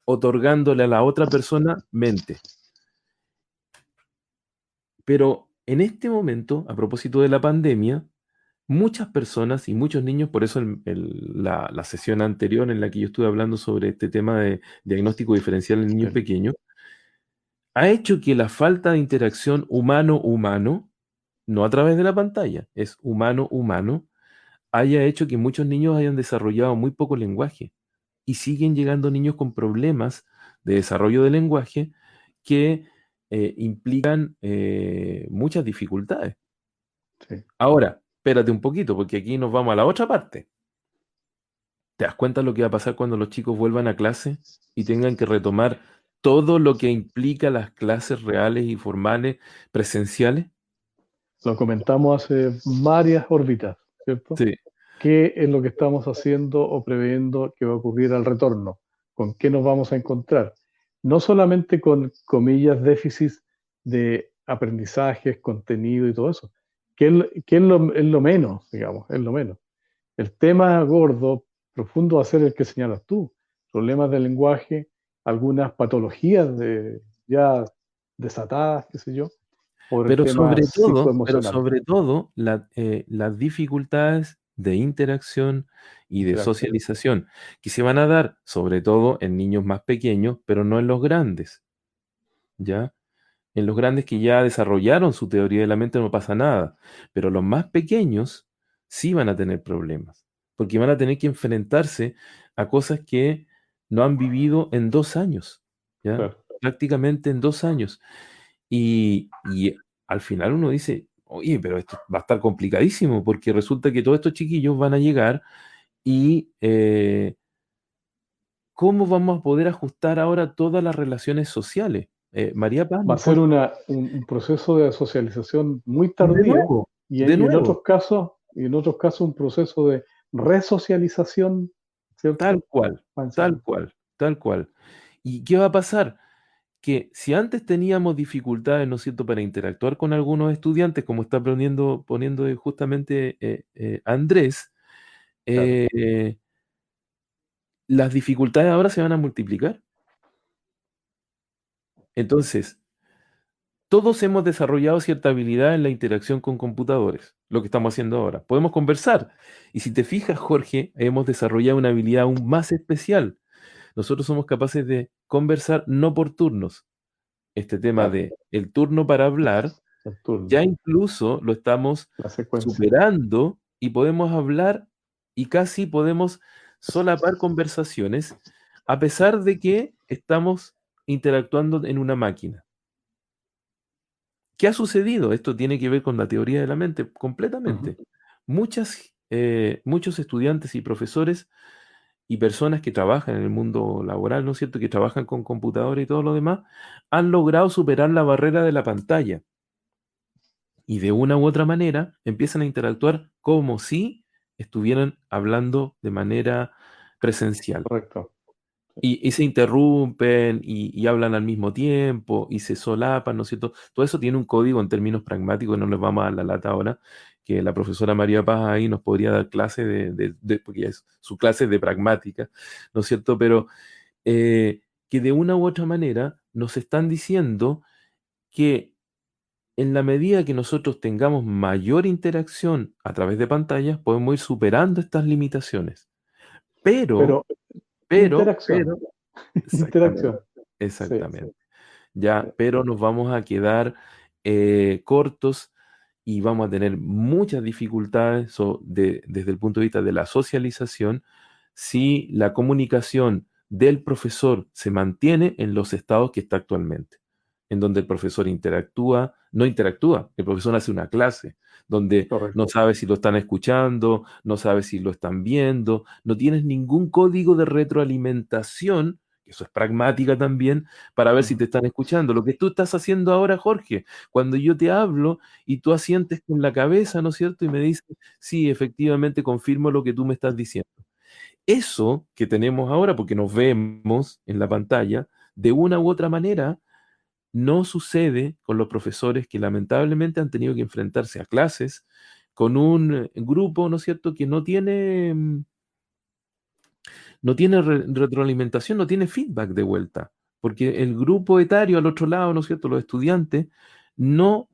otorgándole a la otra persona mente. Pero en este momento, a propósito de la pandemia, muchas personas y muchos niños, por eso la sesión anterior en la que yo estuve hablando sobre este tema de diagnóstico diferencial en niños Sí. pequeños, ha hecho que la falta de interacción humano-humano, no a través de la pantalla, es humano-humano, haya hecho que muchos niños hayan desarrollado muy poco lenguaje y siguen llegando niños con problemas de desarrollo de lenguaje que implican muchas dificultades. Sí. Ahora, espérate un poquito, porque aquí nos vamos a la otra parte. ¿Te das cuenta lo que va a pasar cuando los chicos vuelvan a clase y tengan que retomar todo lo que implica las clases reales y formales presenciales? Lo comentamos hace varias órbitas, ¿cierto? Sí, ¿Qué es lo que estamos haciendo o previendo que va a ocurrir al retorno? ¿Con qué nos vamos a encontrar? no solamente con, comillas, déficits de aprendizajes, contenido y todo eso, es lo menos, digamos, es lo menos. El tema gordo, profundo, va a ser el que señalas tú, problemas de lenguaje, algunas patologías ya desatadas, qué sé yo, por el tema Pero psicoemocional, sobre todo las dificultades de interacción y de interacción. socialización que se van a dar sobre todo en niños más pequeños, pero no en los grandes, ¿ya? En los grandes que ya desarrollaron su teoría de la mente no pasa nada, pero los más pequeños sí van a tener problemas, porque van a tener que enfrentarse a cosas que no han vivido en 2 años, ¿ya? Claro. Prácticamente en 2 años. Y al final uno dice, oye, pero esto va a estar complicadísimo, porque resulta que todos estos chiquillos van a llegar y ¿cómo vamos a poder ajustar ahora todas las relaciones sociales? María Paz Va a nos ser cuenta un proceso de socialización muy de tardío nuevo, de y nuevo, en otros casos un proceso de resocialización, tal ¿cierto? cual, Va tal encima. cual, tal cual. ¿Y qué va a pasar? Que si antes teníamos dificultades, ¿no es cierto?, para interactuar con algunos estudiantes, como está poniendo justamente Andrés, Claro. eh, las dificultades ahora se van a multiplicar. Entonces, todos hemos desarrollado cierta habilidad en la interacción con computadores, lo que estamos haciendo ahora. Podemos conversar. Y si te fijas, Jorge, hemos desarrollado una habilidad aún más especial. Nosotros somos capaces de conversar no por turnos. Este tema Claro, de el turno para hablar, el turno, ya incluso lo estamos la secuencia. superando y podemos hablar y casi podemos solapar conversaciones a pesar de que estamos interactuando en una máquina. ¿Qué ha sucedido? Esto tiene que ver con la teoría de la mente Ujú. completamente. Muchos estudiantes y profesores y personas que trabajan en el mundo laboral, ¿no es cierto?, que trabajan con computadora y todo lo demás, han logrado superar la barrera de la pantalla y de una u otra manera empiezan a interactuar como si estuvieran hablando de manera presencial. Correcto. Y se interrumpen y hablan al mismo tiempo y se solapan, ¿no es cierto? Todo eso tiene un código en términos pragmáticos, no les vamos a dar la lata ahora, que la profesora María Paz ahí nos podría dar clase porque ya es su clase de pragmática, ¿no es cierto? Pero que de una u otra manera nos están diciendo que en la medida que nosotros tengamos mayor interacción a través de pantallas, podemos ir superando estas limitaciones. Pero, Pero interacción, pero, exactamente, interacción. Sí, exactamente. sí. Ya, pero nos vamos a quedar cortos y vamos a tener muchas dificultades desde el punto de vista de la socialización si la comunicación del profesor se mantiene en los estados que está actualmente, en donde el profesor no interactúa, el profesor hace una clase, donde no Correcto. sabe si lo están escuchando, no sabe si lo están viendo, no tienes ningún código de retroalimentación, que eso es pragmática también, para ver si Ujú. te están escuchando. Lo que tú estás haciendo ahora, Jorge, cuando yo te hablo y tú asientes con la cabeza, ¿no es cierto? Y me dices, sí, efectivamente confirmo lo que tú me estás diciendo. Eso que tenemos ahora, porque nos vemos en la pantalla, de una u otra manera, no sucede con los profesores que lamentablemente han tenido que enfrentarse a clases con un grupo, ¿no es cierto?, que no tiene retroalimentación, no tiene feedback de vuelta, porque el grupo etario al otro lado, ¿no es cierto?, los estudiantes, no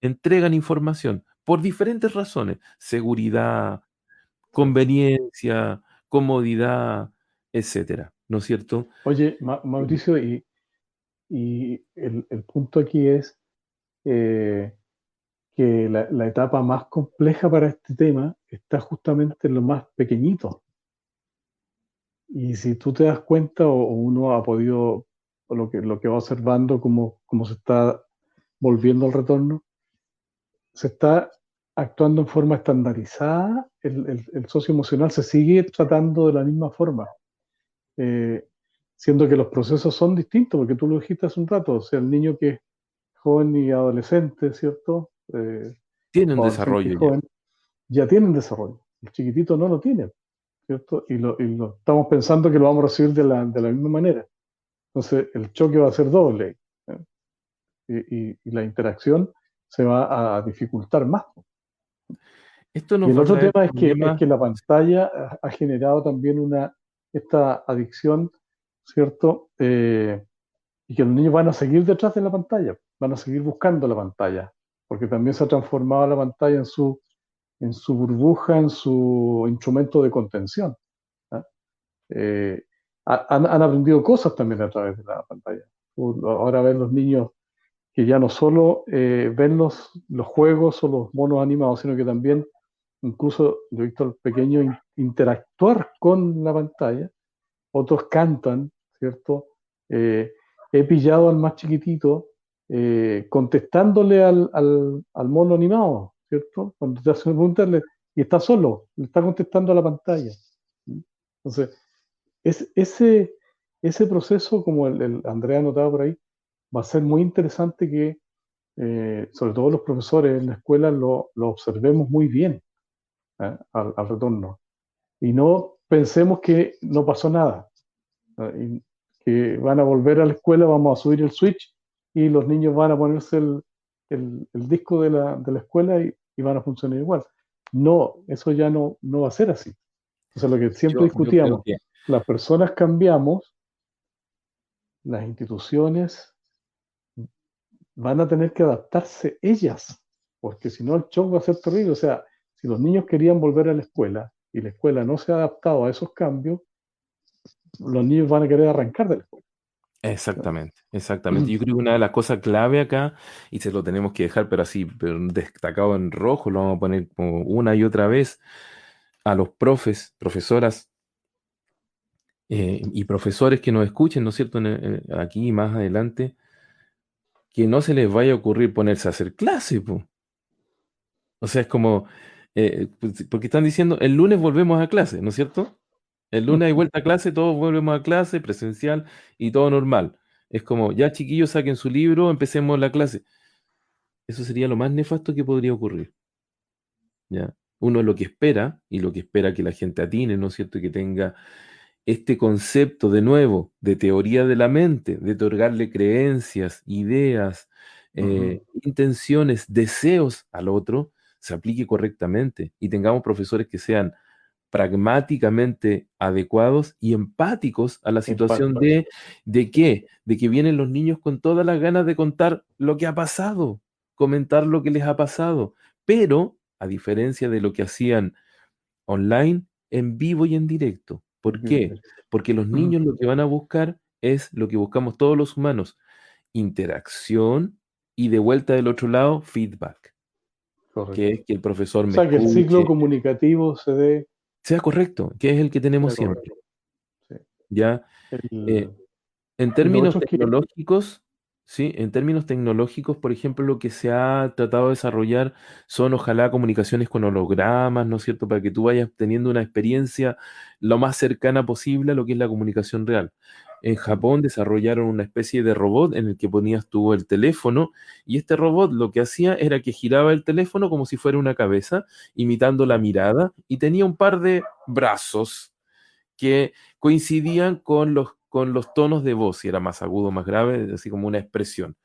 entregan información por diferentes razones, seguridad, Sí. conveniencia, comodidad, etcétera, ¿no es cierto? Oye, Mauricio, y el punto aquí es eh, que la etapa más compleja para este tema está justamente en lo más pequeñito. Y si tú te das cuenta o uno ha podido, o lo que va observando cómo se está volviendo al retorno, se está actuando en forma estandarizada, el socio emocional se sigue tratando de la misma forma, eh, siendo que los procesos son distintos, porque tú lo dijiste hace un rato, o sea, el niño que es joven y adolescente, ¿cierto? Tiene un O adolescente y desarrollo ya. joven, ya tienen desarrollo, el chiquitito no lo tiene, ¿cierto? Y lo estamos pensando que lo vamos a recibir de la misma manera. Entonces el choque va a ser doble, ¿eh? Y la interacción se va a dificultar más. Esto Y nos el va a otro traer tema es problemas. que la pantalla ha generado también esta adicción, ¿cierto? Y que los niños van a seguir detrás de la pantalla, van a seguir buscando la pantalla, porque también se ha transformado la pantalla en su burbuja, en su instrumento de contención. ¿Ah? Eh, han aprendido cosas también a través de la pantalla. Ahora ven los niños que ya no solo ven los juegos o los monos animados, sino que también incluso yo he visto al pequeño interactuar con la pantalla, otros cantan, ¿cierto? He pillado al más chiquitito contestándole al mono animado, ¿cierto? Cuando te hace una pregunta y está solo, le está contestando a la pantalla. Entonces, ese proceso, como el Andrea anotaba por ahí, va a ser muy interesante que, sobre todo los profesores en la escuela, lo observemos muy bien, al retorno. Y no pensemos que no pasó nada, y que van a volver a la escuela, vamos a subir el switch y los niños van a ponerse el disco de la escuela y van a funcionar igual. No, eso ya no va a ser así. O sea, lo que siempre Yo creo discutíamos, que las personas cambiamos, las instituciones van a tener que adaptarse ellas, porque si no el shock va a ser terrible. O sea, si los niños querían volver a la escuela y la escuela no se ha adaptado a esos cambios, los niños van a querer arrancar de la escuela. exactamente, exactamente. Yo creo que una de las cosas clave acá, y se lo tenemos que dejar, pero así, pero destacado en rojo, lo vamos a poner como una y otra vez, a los profes, profesoras y profesores que nos escuchen, ¿no es cierto?, aquí y más adelante, que no se les vaya a ocurrir ponerse a hacer clase, po. O sea, es como, pues, porque están diciendo, el lunes volvemos a clase, ¿no es cierto? El lunes hay vuelta a clase, todos volvemos a clase, presencial y todo normal. Es como, ya chiquillos, saquen su libro, empecemos la clase. Eso sería lo más nefasto que podría ocurrir, ¿ya? Uno lo que espera, y lo que espera que la gente atine, ¿no es cierto? Y que tenga este concepto de nuevo, de teoría de la mente, de otorgarle creencias, ideas, intenciones, deseos al otro, se aplique correctamente y tengamos profesores que sean pragmáticamente adecuados y empáticos a la situación Empáticos. ¿de qué? De que vienen los niños con todas las ganas de contar lo que ha pasado, comentar lo que les ha pasado, pero a diferencia de lo que hacían online, en vivo y en directo. ¿Por qué? Porque los niños lo que van a buscar es lo que buscamos todos los humanos, interacción y de vuelta del otro lado, feedback, que Correcto. es que el profesor O me sea, que el ciclo escuche, comunicativo se dé, sea correcto, que es el que tenemos sea siempre. correcto. Sí. ¿Ya? Eh, El- en y lo términos otro es que, tecnológicos, ¿sí? En términos tecnológicos, por ejemplo, lo que se ha tratado de desarrollar son ojalá comunicaciones con hologramas, ¿no es cierto? Para que tú vayas teniendo una experiencia lo más cercana posible a lo que es la comunicación real. En Japón desarrollaron una especie de robot en el que ponías tú el teléfono y este robot lo que hacía era que giraba el teléfono como si fuera una cabeza, imitando la mirada y tenía un par de brazos que coincidían con los tonos de voz, si era más agudo, más grave, así como una expresión.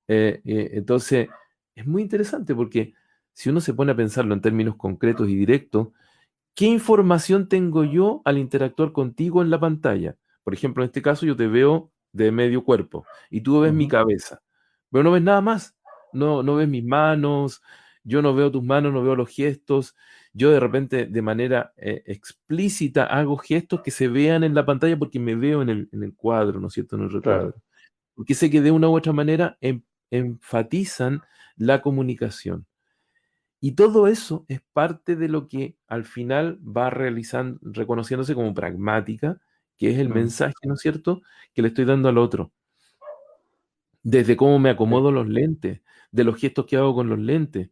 Entonces, es muy interesante porque si uno se pone a pensarlo en términos concretos y directos, ¿qué información tengo yo al interactuar contigo en la pantalla? Por ejemplo, en este caso yo te veo de medio cuerpo y tú ves mi ujú, cabeza, pero no ves nada más. No ves mis manos, yo no veo tus manos, no veo los gestos. Yo de repente de manera explícita hago gestos que se vean en la pantalla porque me veo en el cuadro, ¿no es cierto? En el recuadro. claro. Porque sé que de una u otra manera enfatizan la comunicación. Y todo eso es parte de lo que al final va realizando, reconociéndose como pragmática, que es el Mm, mensaje, ¿no es cierto?, que le estoy dando al otro. Desde cómo me sí, acomodo los lentes, de los gestos que hago con los lentes.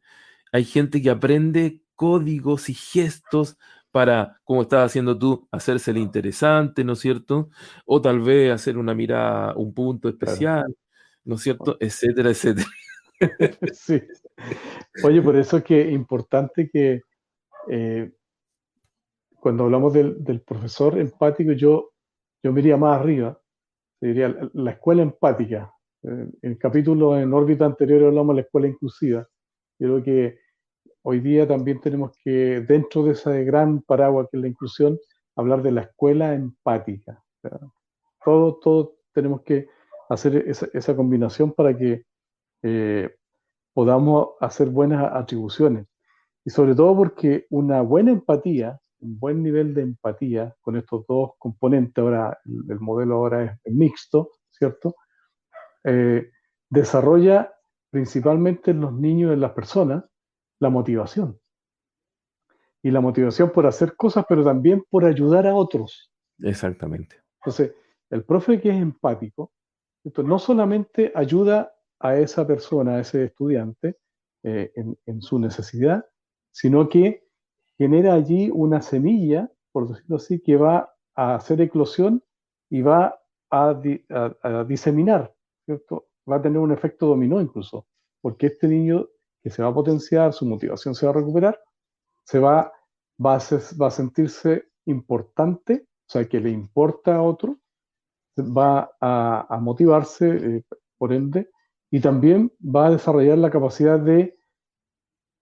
Hay gente que aprende códigos y gestos para, como estabas haciendo tú, hacerse el interesante, ¿no es cierto? O tal vez hacer una mirada, un punto claro. especial, ¿no es cierto? Etcétera, etcétera. Sí. Oye, por eso es que es importante que eh, cuando hablamos del profesor empático, yo me iría más arriba, diría, la escuela empática. En el capítulo en órbita anterior hablamos de la escuela inclusiva. Yo creo que hoy día también tenemos que, dentro de ese gran paraguas que es la inclusión, hablar de la escuela empática. O sea, todos tenemos que hacer esa combinación para que eh, podamos hacer buenas atribuciones. Y sobre todo porque una buena empatía, un buen nivel de empatía con estos dos componentes, ahora el modelo ahora es mixto, ¿cierto? Eh, desarrolla principalmente en los niños y en las personas la motivación. Y la motivación por hacer cosas, pero también por ayudar a otros. Exactamente. Entonces, el profe que es empático, ¿cierto? No solamente ayuda a esa persona, a ese estudiante, en su necesidad, sino que genera allí una semilla, por decirlo así, que va a hacer eclosión y va a diseminar, ¿cierto? Va a tener un efecto dominó incluso, porque este niño que se va a potenciar, su motivación se va a recuperar, se va a sentirse importante, o sea, que le importa a otro, va a motivarse, por ende, y también va a desarrollar la capacidad de,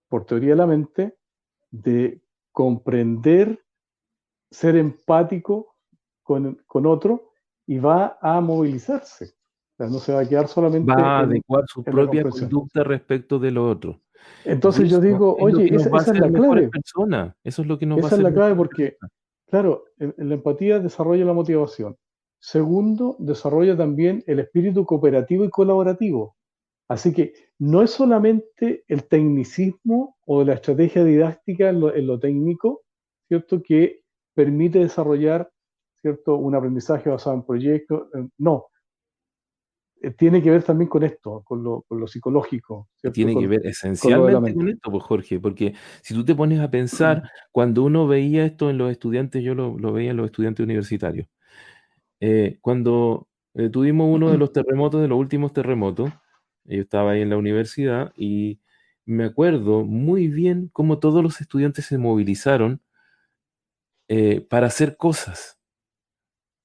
por teoría de la mente, de comprender, ser empático con otro y va a movilizarse. O sea, no se va a quedar Va solamente a adecuar su en la propia comprensión. conducta respecto de lo otro. Y Entonces yo eso digo, es lo que oye, nos va a esa es hacer la mejores clave. personas. Eso es lo que nos va a Esa es hacer la clave mejores porque, personas. claro, en la empatía desarrolla la motivación. Segundo, desarrolla también el espíritu cooperativo y colaborativo. Así que no es solamente el tecnicismo o la estrategia didáctica en lo técnico, ¿cierto? Que permite desarrollar, ¿cierto? Un aprendizaje basado en proyectos. No, tiene que ver también con esto, con lo psicológico, Y ¿cierto? tiene que ver Con lo de la esencialmente con mente. esto, pues Jorge, porque si tú te pones a pensar, cuando uno veía esto en los estudiantes, yo lo veía en los estudiantes universitarios, cuando tuvimos uno de los terremotos, de los últimos terremotos, yo estaba ahí en la universidad y me acuerdo muy bien cómo todos los estudiantes se movilizaron para hacer cosas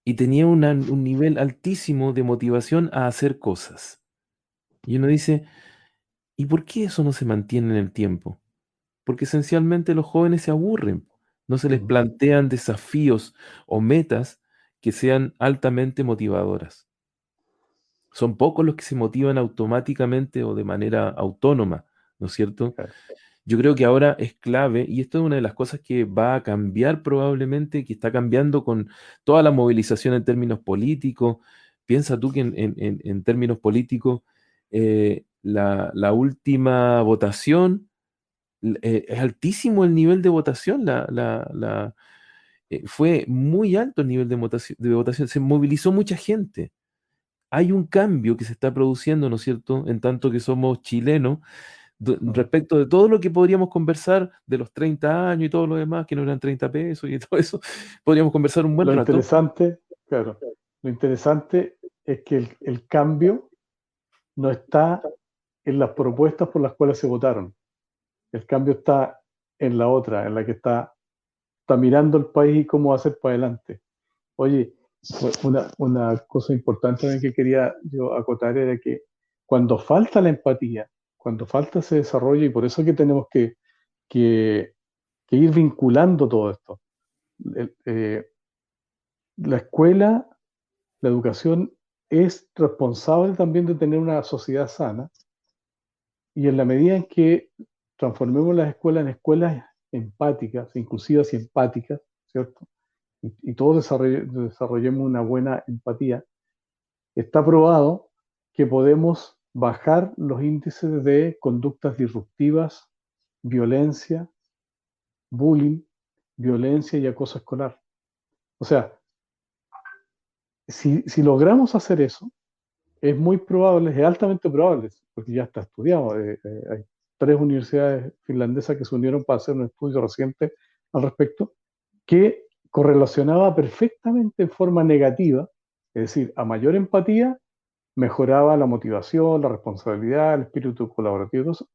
y tenía un nivel altísimo de motivación a hacer cosas. Y uno dice, ¿y por qué eso no se mantiene en el tiempo? Porque esencialmente los jóvenes se aburren, no se les Ujú. plantean desafíos o metas que sean altamente motivadoras. Son pocos los que se motivan automáticamente o de manera autónoma, ¿no es cierto? Claro. Yo creo que ahora es clave, y esto es una de las cosas que va a cambiar probablemente, que está cambiando con toda la movilización en términos políticos. Piensa tú que en términos políticos, la última votación, es altísimo el nivel de votación, fue muy alto el nivel de votación, se movilizó mucha gente. Hay un cambio que se está produciendo, ¿no es cierto?, en tanto que somos chilenos, Ujú. respecto de todo lo que podríamos conversar de los 30 años y todo lo demás, que no eran 30 pesos y todo eso, podríamos conversar un buen Lo rato. interesante, claro, lo interesante es que el cambio no está en las propuestas por las cuales se votaron. El cambio está en la otra, en la que está mirando el país y cómo hacer para adelante. Oye, una cosa importante también que quería yo acotar era que cuando falta la empatía, cuando falta ese desarrollo, y por eso que tenemos que, que ir vinculando todo esto. El- eh, la escuela, la educación es responsable también de tener una sociedad sana y en la medida en que transformemos las escuelas en escuelas empáticas, inclusivas y empáticas, ¿cierto? Y todos desarrollemos una buena empatía, está probado que podemos bajar los índices de conductas disruptivas, violencia, bullying, violencia y acoso escolar. O sea, si logramos hacer eso, es muy probable, es altamente probable, porque ya está estudiado. Hay 3 universidades finlandesas que se unieron para hacer un estudio reciente al respecto, que correlacionaba perfectamente en forma negativa, es decir, a mayor empatía, mejoraba la motivación, la responsabilidad, el espíritu colaborativo, todo eso,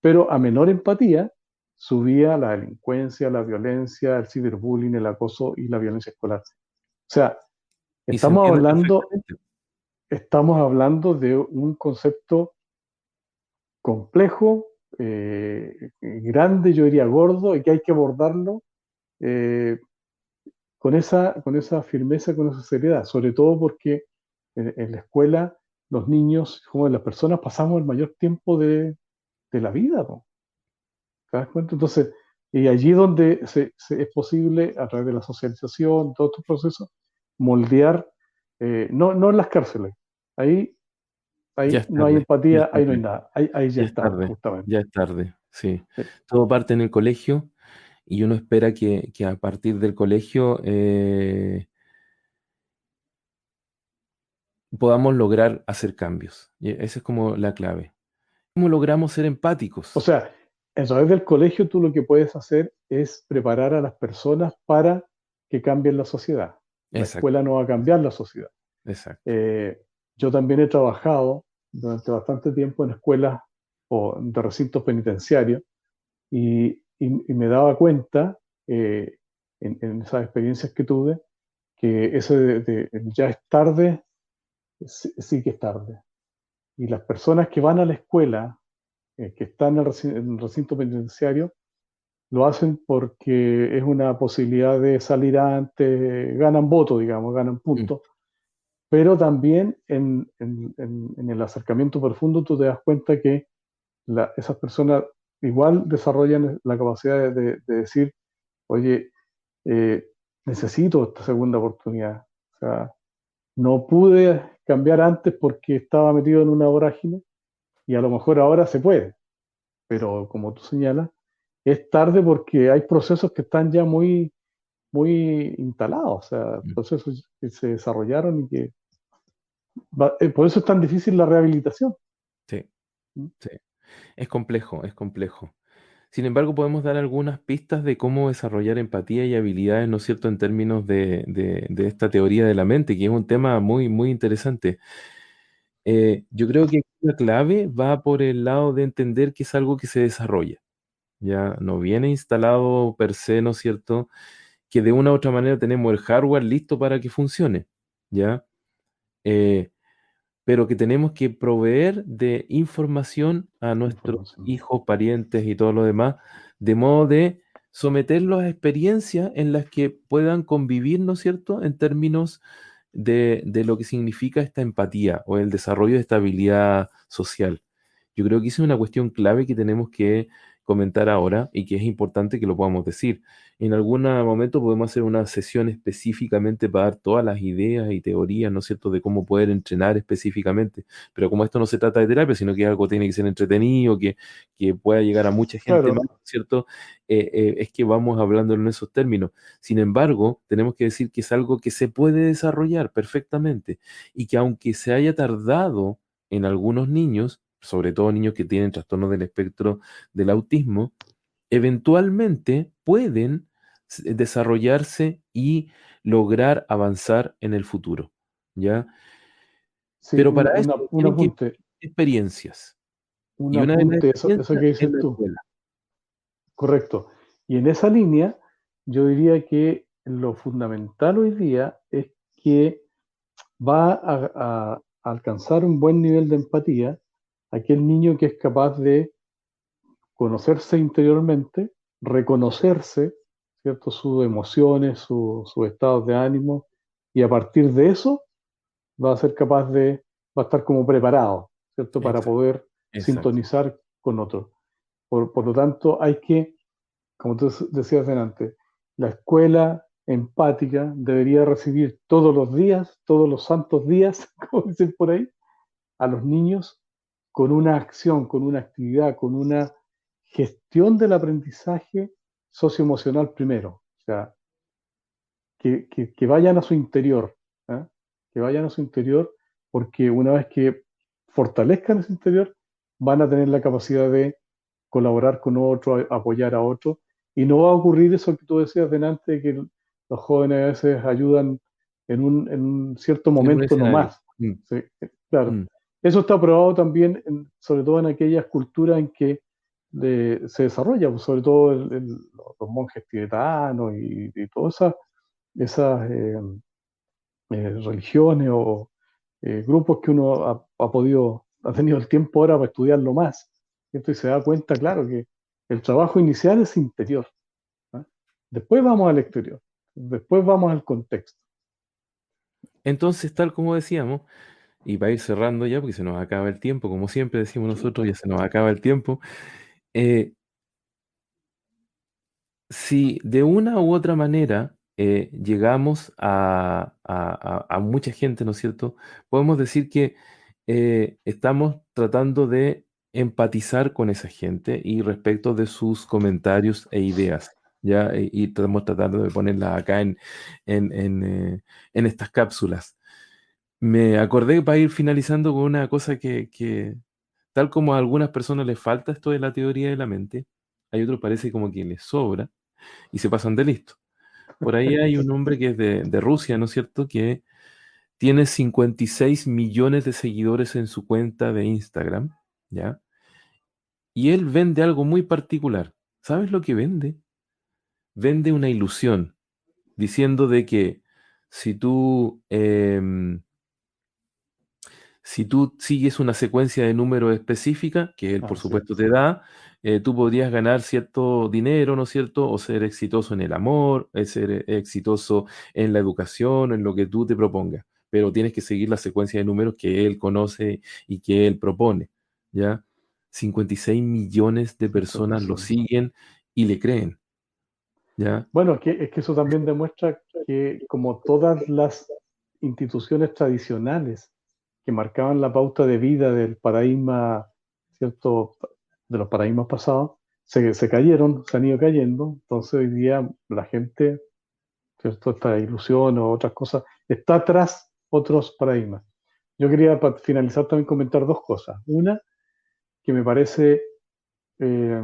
pero a menor empatía subía la delincuencia, la violencia, el ciberbullying, el acoso y la violencia escolar. O sea, Y se estamos entiende hablando, perfectamente. estamos hablando de un concepto complejo, grande, yo diría gordo, y que hay que abordarlo eh, con esa firmeza, con esa seriedad, sobre todo porque en la escuela los niños, como las personas, pasamos el mayor tiempo de la vida, ¿no? ¿Te das cuenta? Entonces, y allí donde es posible, a través de la socialización, todos estos procesos, moldear, no en las cárceles. Ahí, Ya ahí es no hay tarde, ya es empatía, ahí no hay tarde, nada. Ahí ya ya es es tarde, tarde, justamente. ya es tarde, sí. Sí. Todo parte en el colegio y uno espera que a partir del colegio podamos lograr hacer cambios. Y esa es como la clave. ¿Cómo logramos ser O empáticos? sea, a través del colegio tú lo que puedes hacer es preparar a las personas para que cambien la sociedad. La Exacto, escuela no va a cambiar la sociedad. exacto. Eh, yo también he trabajado durante bastante tiempo en escuelas o de recintos penitenciarios y me daba cuenta en esas experiencias que tuve que eso de ya es tarde, sí, sí que es tarde. Y las personas que van a la escuela, que están en el recinto penitenciario, lo hacen porque es una posibilidad de salir antes, ganan votos, digamos, ganan Mm, puntos, pero también en el acercamiento profundo tú te das cuenta que esas personas igual desarrollan la capacidad de decir, oye, eh, necesito esta segunda oportunidad. O sea, no pude cambiar antes porque estaba metido en una vorágine y a lo mejor ahora se puede, pero como tú señalas, es tarde porque hay procesos que están ya muy instalados, o sea, mm. procesos que se desarrollaron y que por eso es tan difícil la rehabilitación. Sí, ¿Mm? sí. Es complejo, es complejo. Sin embargo, podemos dar algunas pistas de cómo desarrollar empatía y habilidades, ¿no es cierto?, en términos de esta teoría de la mente, que es un tema muy, muy interesante. Yo creo que la clave va por el lado de entender que es algo que se desarrolla. Ya no viene instalado per se, ¿no es cierto? Que de una u otra manera tenemos el hardware listo para que funcione, ¿ya? Eh, pero que tenemos que proveer de información a nuestros Información. hijos, parientes y todo lo demás, de modo de someterlos a experiencias en las que puedan convivir, ¿no es cierto?, en términos de lo que significa esta empatía o el desarrollo de esta habilidad social. Yo creo que esa es una cuestión clave que tenemos que comentar ahora y que es importante que lo podamos decir. En algún momento podemos hacer una sesión específicamente para dar todas las ideas y teorías, ¿no es cierto?, de cómo poder entrenar específicamente. Pero como esto no se trata de terapia, sino que algo tiene que ser entretenido, que pueda llegar a mucha gente más, Claro, ¿no es cierto? Es que vamos hablando en esos términos. Sin embargo, tenemos que decir que es algo que se puede desarrollar perfectamente y que aunque se haya tardado en algunos niños, sobre todo niños que tienen trastornos del espectro del autismo, eventualmente pueden desarrollarse y lograr avanzar en el futuro, ¿ya? sí, Pero para eso tienen que vivir experiencias. un Y una de las apunte, eso experiencias que es dices la tú, escuela. correcto. Y en esa línea, yo diría que lo fundamental hoy día es que va a alcanzar un buen nivel de empatía aquel niño que es capaz de conocerse interiormente, reconocerse, ¿cierto? Sus emociones, sus estados de ánimo, y a partir de eso va a ser capaz va a estar como preparado, ¿cierto? Para Exacto, poder exacto. sintonizar con otros. Por lo tanto, hay que, como tú decías delante, la escuela empática debería recibir todos los días, todos los santos días, como dicen por ahí, a los niños con una acción, con una actividad, con una gestión del aprendizaje socioemocional primero. O sea, que vayan a su interior, ¿eh? Que vayan a su interior, porque una vez que fortalezcan ese interior, van a tener la capacidad de colaborar con otro, apoyar a otro, y no va a ocurrir eso que tú decías delante, que los jóvenes a veces ayudan en un cierto En un momento escenario. nomás. ¿Sí? Claro. Mm, Eso está probado también, sobre todo en aquellas culturas en que se desarrolla, pues, sobre todo los monjes tibetanos y todas esas religiones o grupos que uno ha tenido el tiempo ahora para estudiarlo más. Entonces se da cuenta, claro, que el trabajo inicial es interior. ¿Ah? Después vamos al exterior, después vamos al contexto. Entonces, tal como decíamos, y para ir cerrando ya, porque se nos acaba el tiempo, como siempre decimos nosotros, ya se nos acaba el tiempo. eh, si de una u otra manera llegamos a mucha gente, ¿no es cierto? Podemos decir que estamos tratando de empatizar con esa gente y respecto de sus comentarios e ideas, ¿ya? Y estamos tratando de ponerlas acá en estas cápsulas. Me acordé para ir finalizando con una cosa que, tal como a algunas personas les falta esto de la teoría de la mente, hay otros parece como que les sobra y se pasan de listo. Por ahí hay un hombre que es de Rusia, ¿no es cierto?, que tiene 56 millones de seguidores en su cuenta de Instagram, ¿ya? Y él vende algo muy particular. ¿Sabes lo que vende? Vende una ilusión, diciendo de que si tú, si tú sigues una secuencia de números específica, que él por Así supuesto es. te da, tú podrías ganar cierto dinero, ¿no es cierto? O ser exitoso en el amor, ser exitoso en la educación, en lo que tú te propongas. Pero tienes que seguir la secuencia de números que él conoce y que él propone, ¿ya? 56 millones de personas lo 56. siguen y le creen, ¿ya? Bueno, es que eso también demuestra que como todas las instituciones tradicionales que marcaban la pauta de vida del paradigma, ¿cierto? De los paradigmas pasados, se cayeron, se han ido cayendo. Entonces hoy día la gente, ¿cierto? Esta ilusión o otras cosas, está tras otros paradigmas. Yo quería para finalizar también comentar dos cosas. Una, que me parece eh,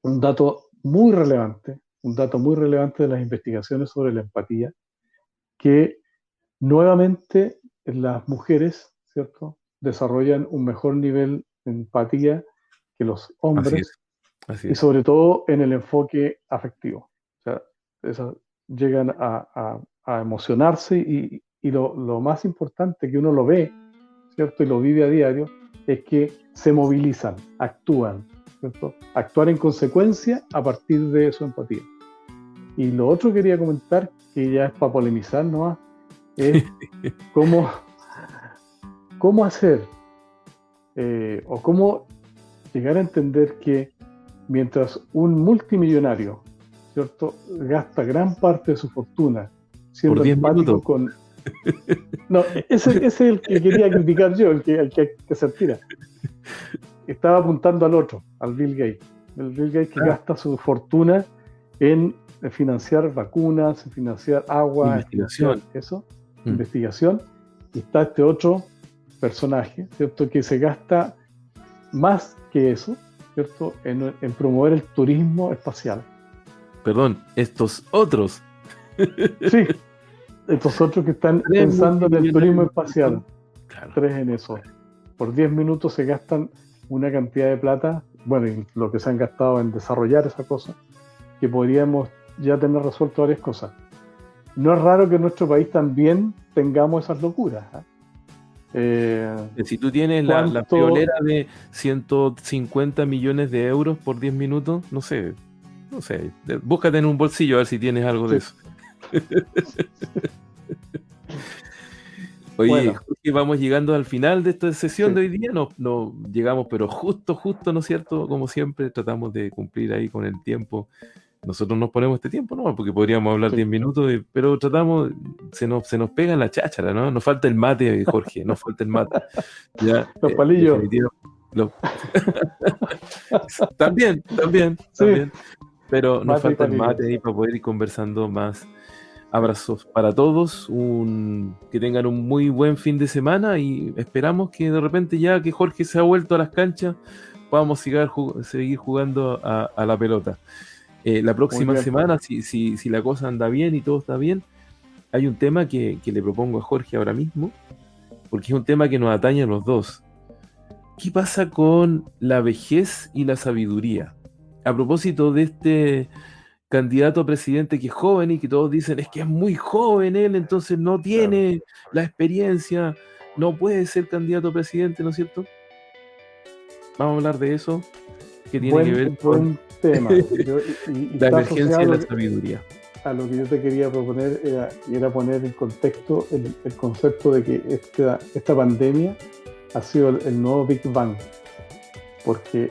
un dato muy relevante, un dato muy relevante de las investigaciones sobre la empatía, que nuevamente las mujeres, ¿cierto?, desarrollan un mejor nivel de empatía que los Así es, hombres así y es. sobre todo en el enfoque afectivo. O sea, llegan a emocionarse y lo más importante que uno lo ve, ¿cierto? Y lo vive a diario, es que se movilizan, actúan, ¿cierto? Actuar en consecuencia a partir de su empatía. Y lo otro que quería comentar, que ya es para polemizar nomás, es cómo, cómo hacer o cómo llegar a entender que mientras un multimillonario, ¿cierto?, gasta gran parte de su fortuna Por siendo 10 empático minutos. con... No, ese es el que quería criticar yo, el que se tira. Estaba apuntando al otro, al Bill Gates. El Bill Gates que gasta su fortuna en financiar vacunas, en financiar agua, en financiar Investigación. eso, Mm. investigación. Y está este otro personaje, ¿cierto?, que se gasta más que eso, ¿cierto?, en promover el turismo espacial. Perdón, estos otros. Sí, estos otros que están Tres pensando en el turismo multimillonarios. espacial, Claro. 3 en eso. Por 10 minutos se gastan una cantidad de plata, bueno, y lo que se han gastado en desarrollar esa cosa, que podríamos ya tener resuelto varias cosas. No es raro que en nuestro país también tengamos esas locuras. Si tú tienes la ¿Cuánto? friolera de 150 millones de euros por 10 minutos, no sé, búscate en un bolsillo a ver si tienes algo de Sí. eso. Oye, Bueno. Jorge, vamos llegando al final de esta sesión de hoy día. No llegamos, pero justo, ¿no es cierto? Como siempre, tratamos de cumplir ahí con el tiempo. Nosotros nos ponemos este tiempo, ¿no? Porque podríamos hablar Sí. 10 minutos, pero tratamos, se nos pega la cháchara, ¿no? Nos falta el mate, Jorge, nos falta el mate. Ya, Los palillos. lo- También, Sí. pero nos Mate y falta el palillos. mate ahí para poder ir conversando más. Abrazos para todos, que tengan un muy buen fin de semana y esperamos que de repente ya que Jorge se ha vuelto a las canchas, podamos seguir jugando a la pelota. La próxima bien. semana, si la cosa anda bien y todo está bien, hay un tema que le propongo a Jorge ahora mismo, porque es un tema que nos atañe a los dos. ¿Qué pasa con la vejez y la sabiduría? A propósito de este candidato a presidente que es joven y que todos dicen es que es muy joven él, entonces no tiene la experiencia. no puede ser candidato a presidente, ¿no es cierto? Vamos a hablar de eso, que tiene que ver con buen tema. Y la está emergencia asociado de a la lo que- sabiduría. a lo que yo te quería proponer era poner en contexto el concepto de que esta pandemia ha sido el nuevo Big Bang, porque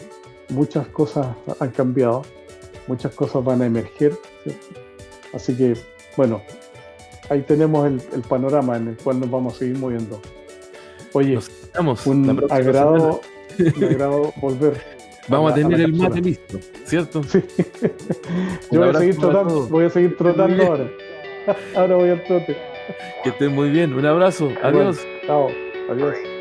muchas cosas han cambiado, muchas cosas van a emerger, ¿cierto? Así que, bueno, ahí tenemos el panorama en el cual nos vamos a seguir moviendo. Oye, Nos vemos la un próxima agrado volver. Vamos a tener la el cápsula. mate listo, ¿cierto? Sí. Un Yo voy a abrazo seguir para trotando, todos. voy a seguir trotando bien. ahora. Ahora voy al trote. Que estén muy bien. Un abrazo. Adiós. Bueno, chao. Adiós.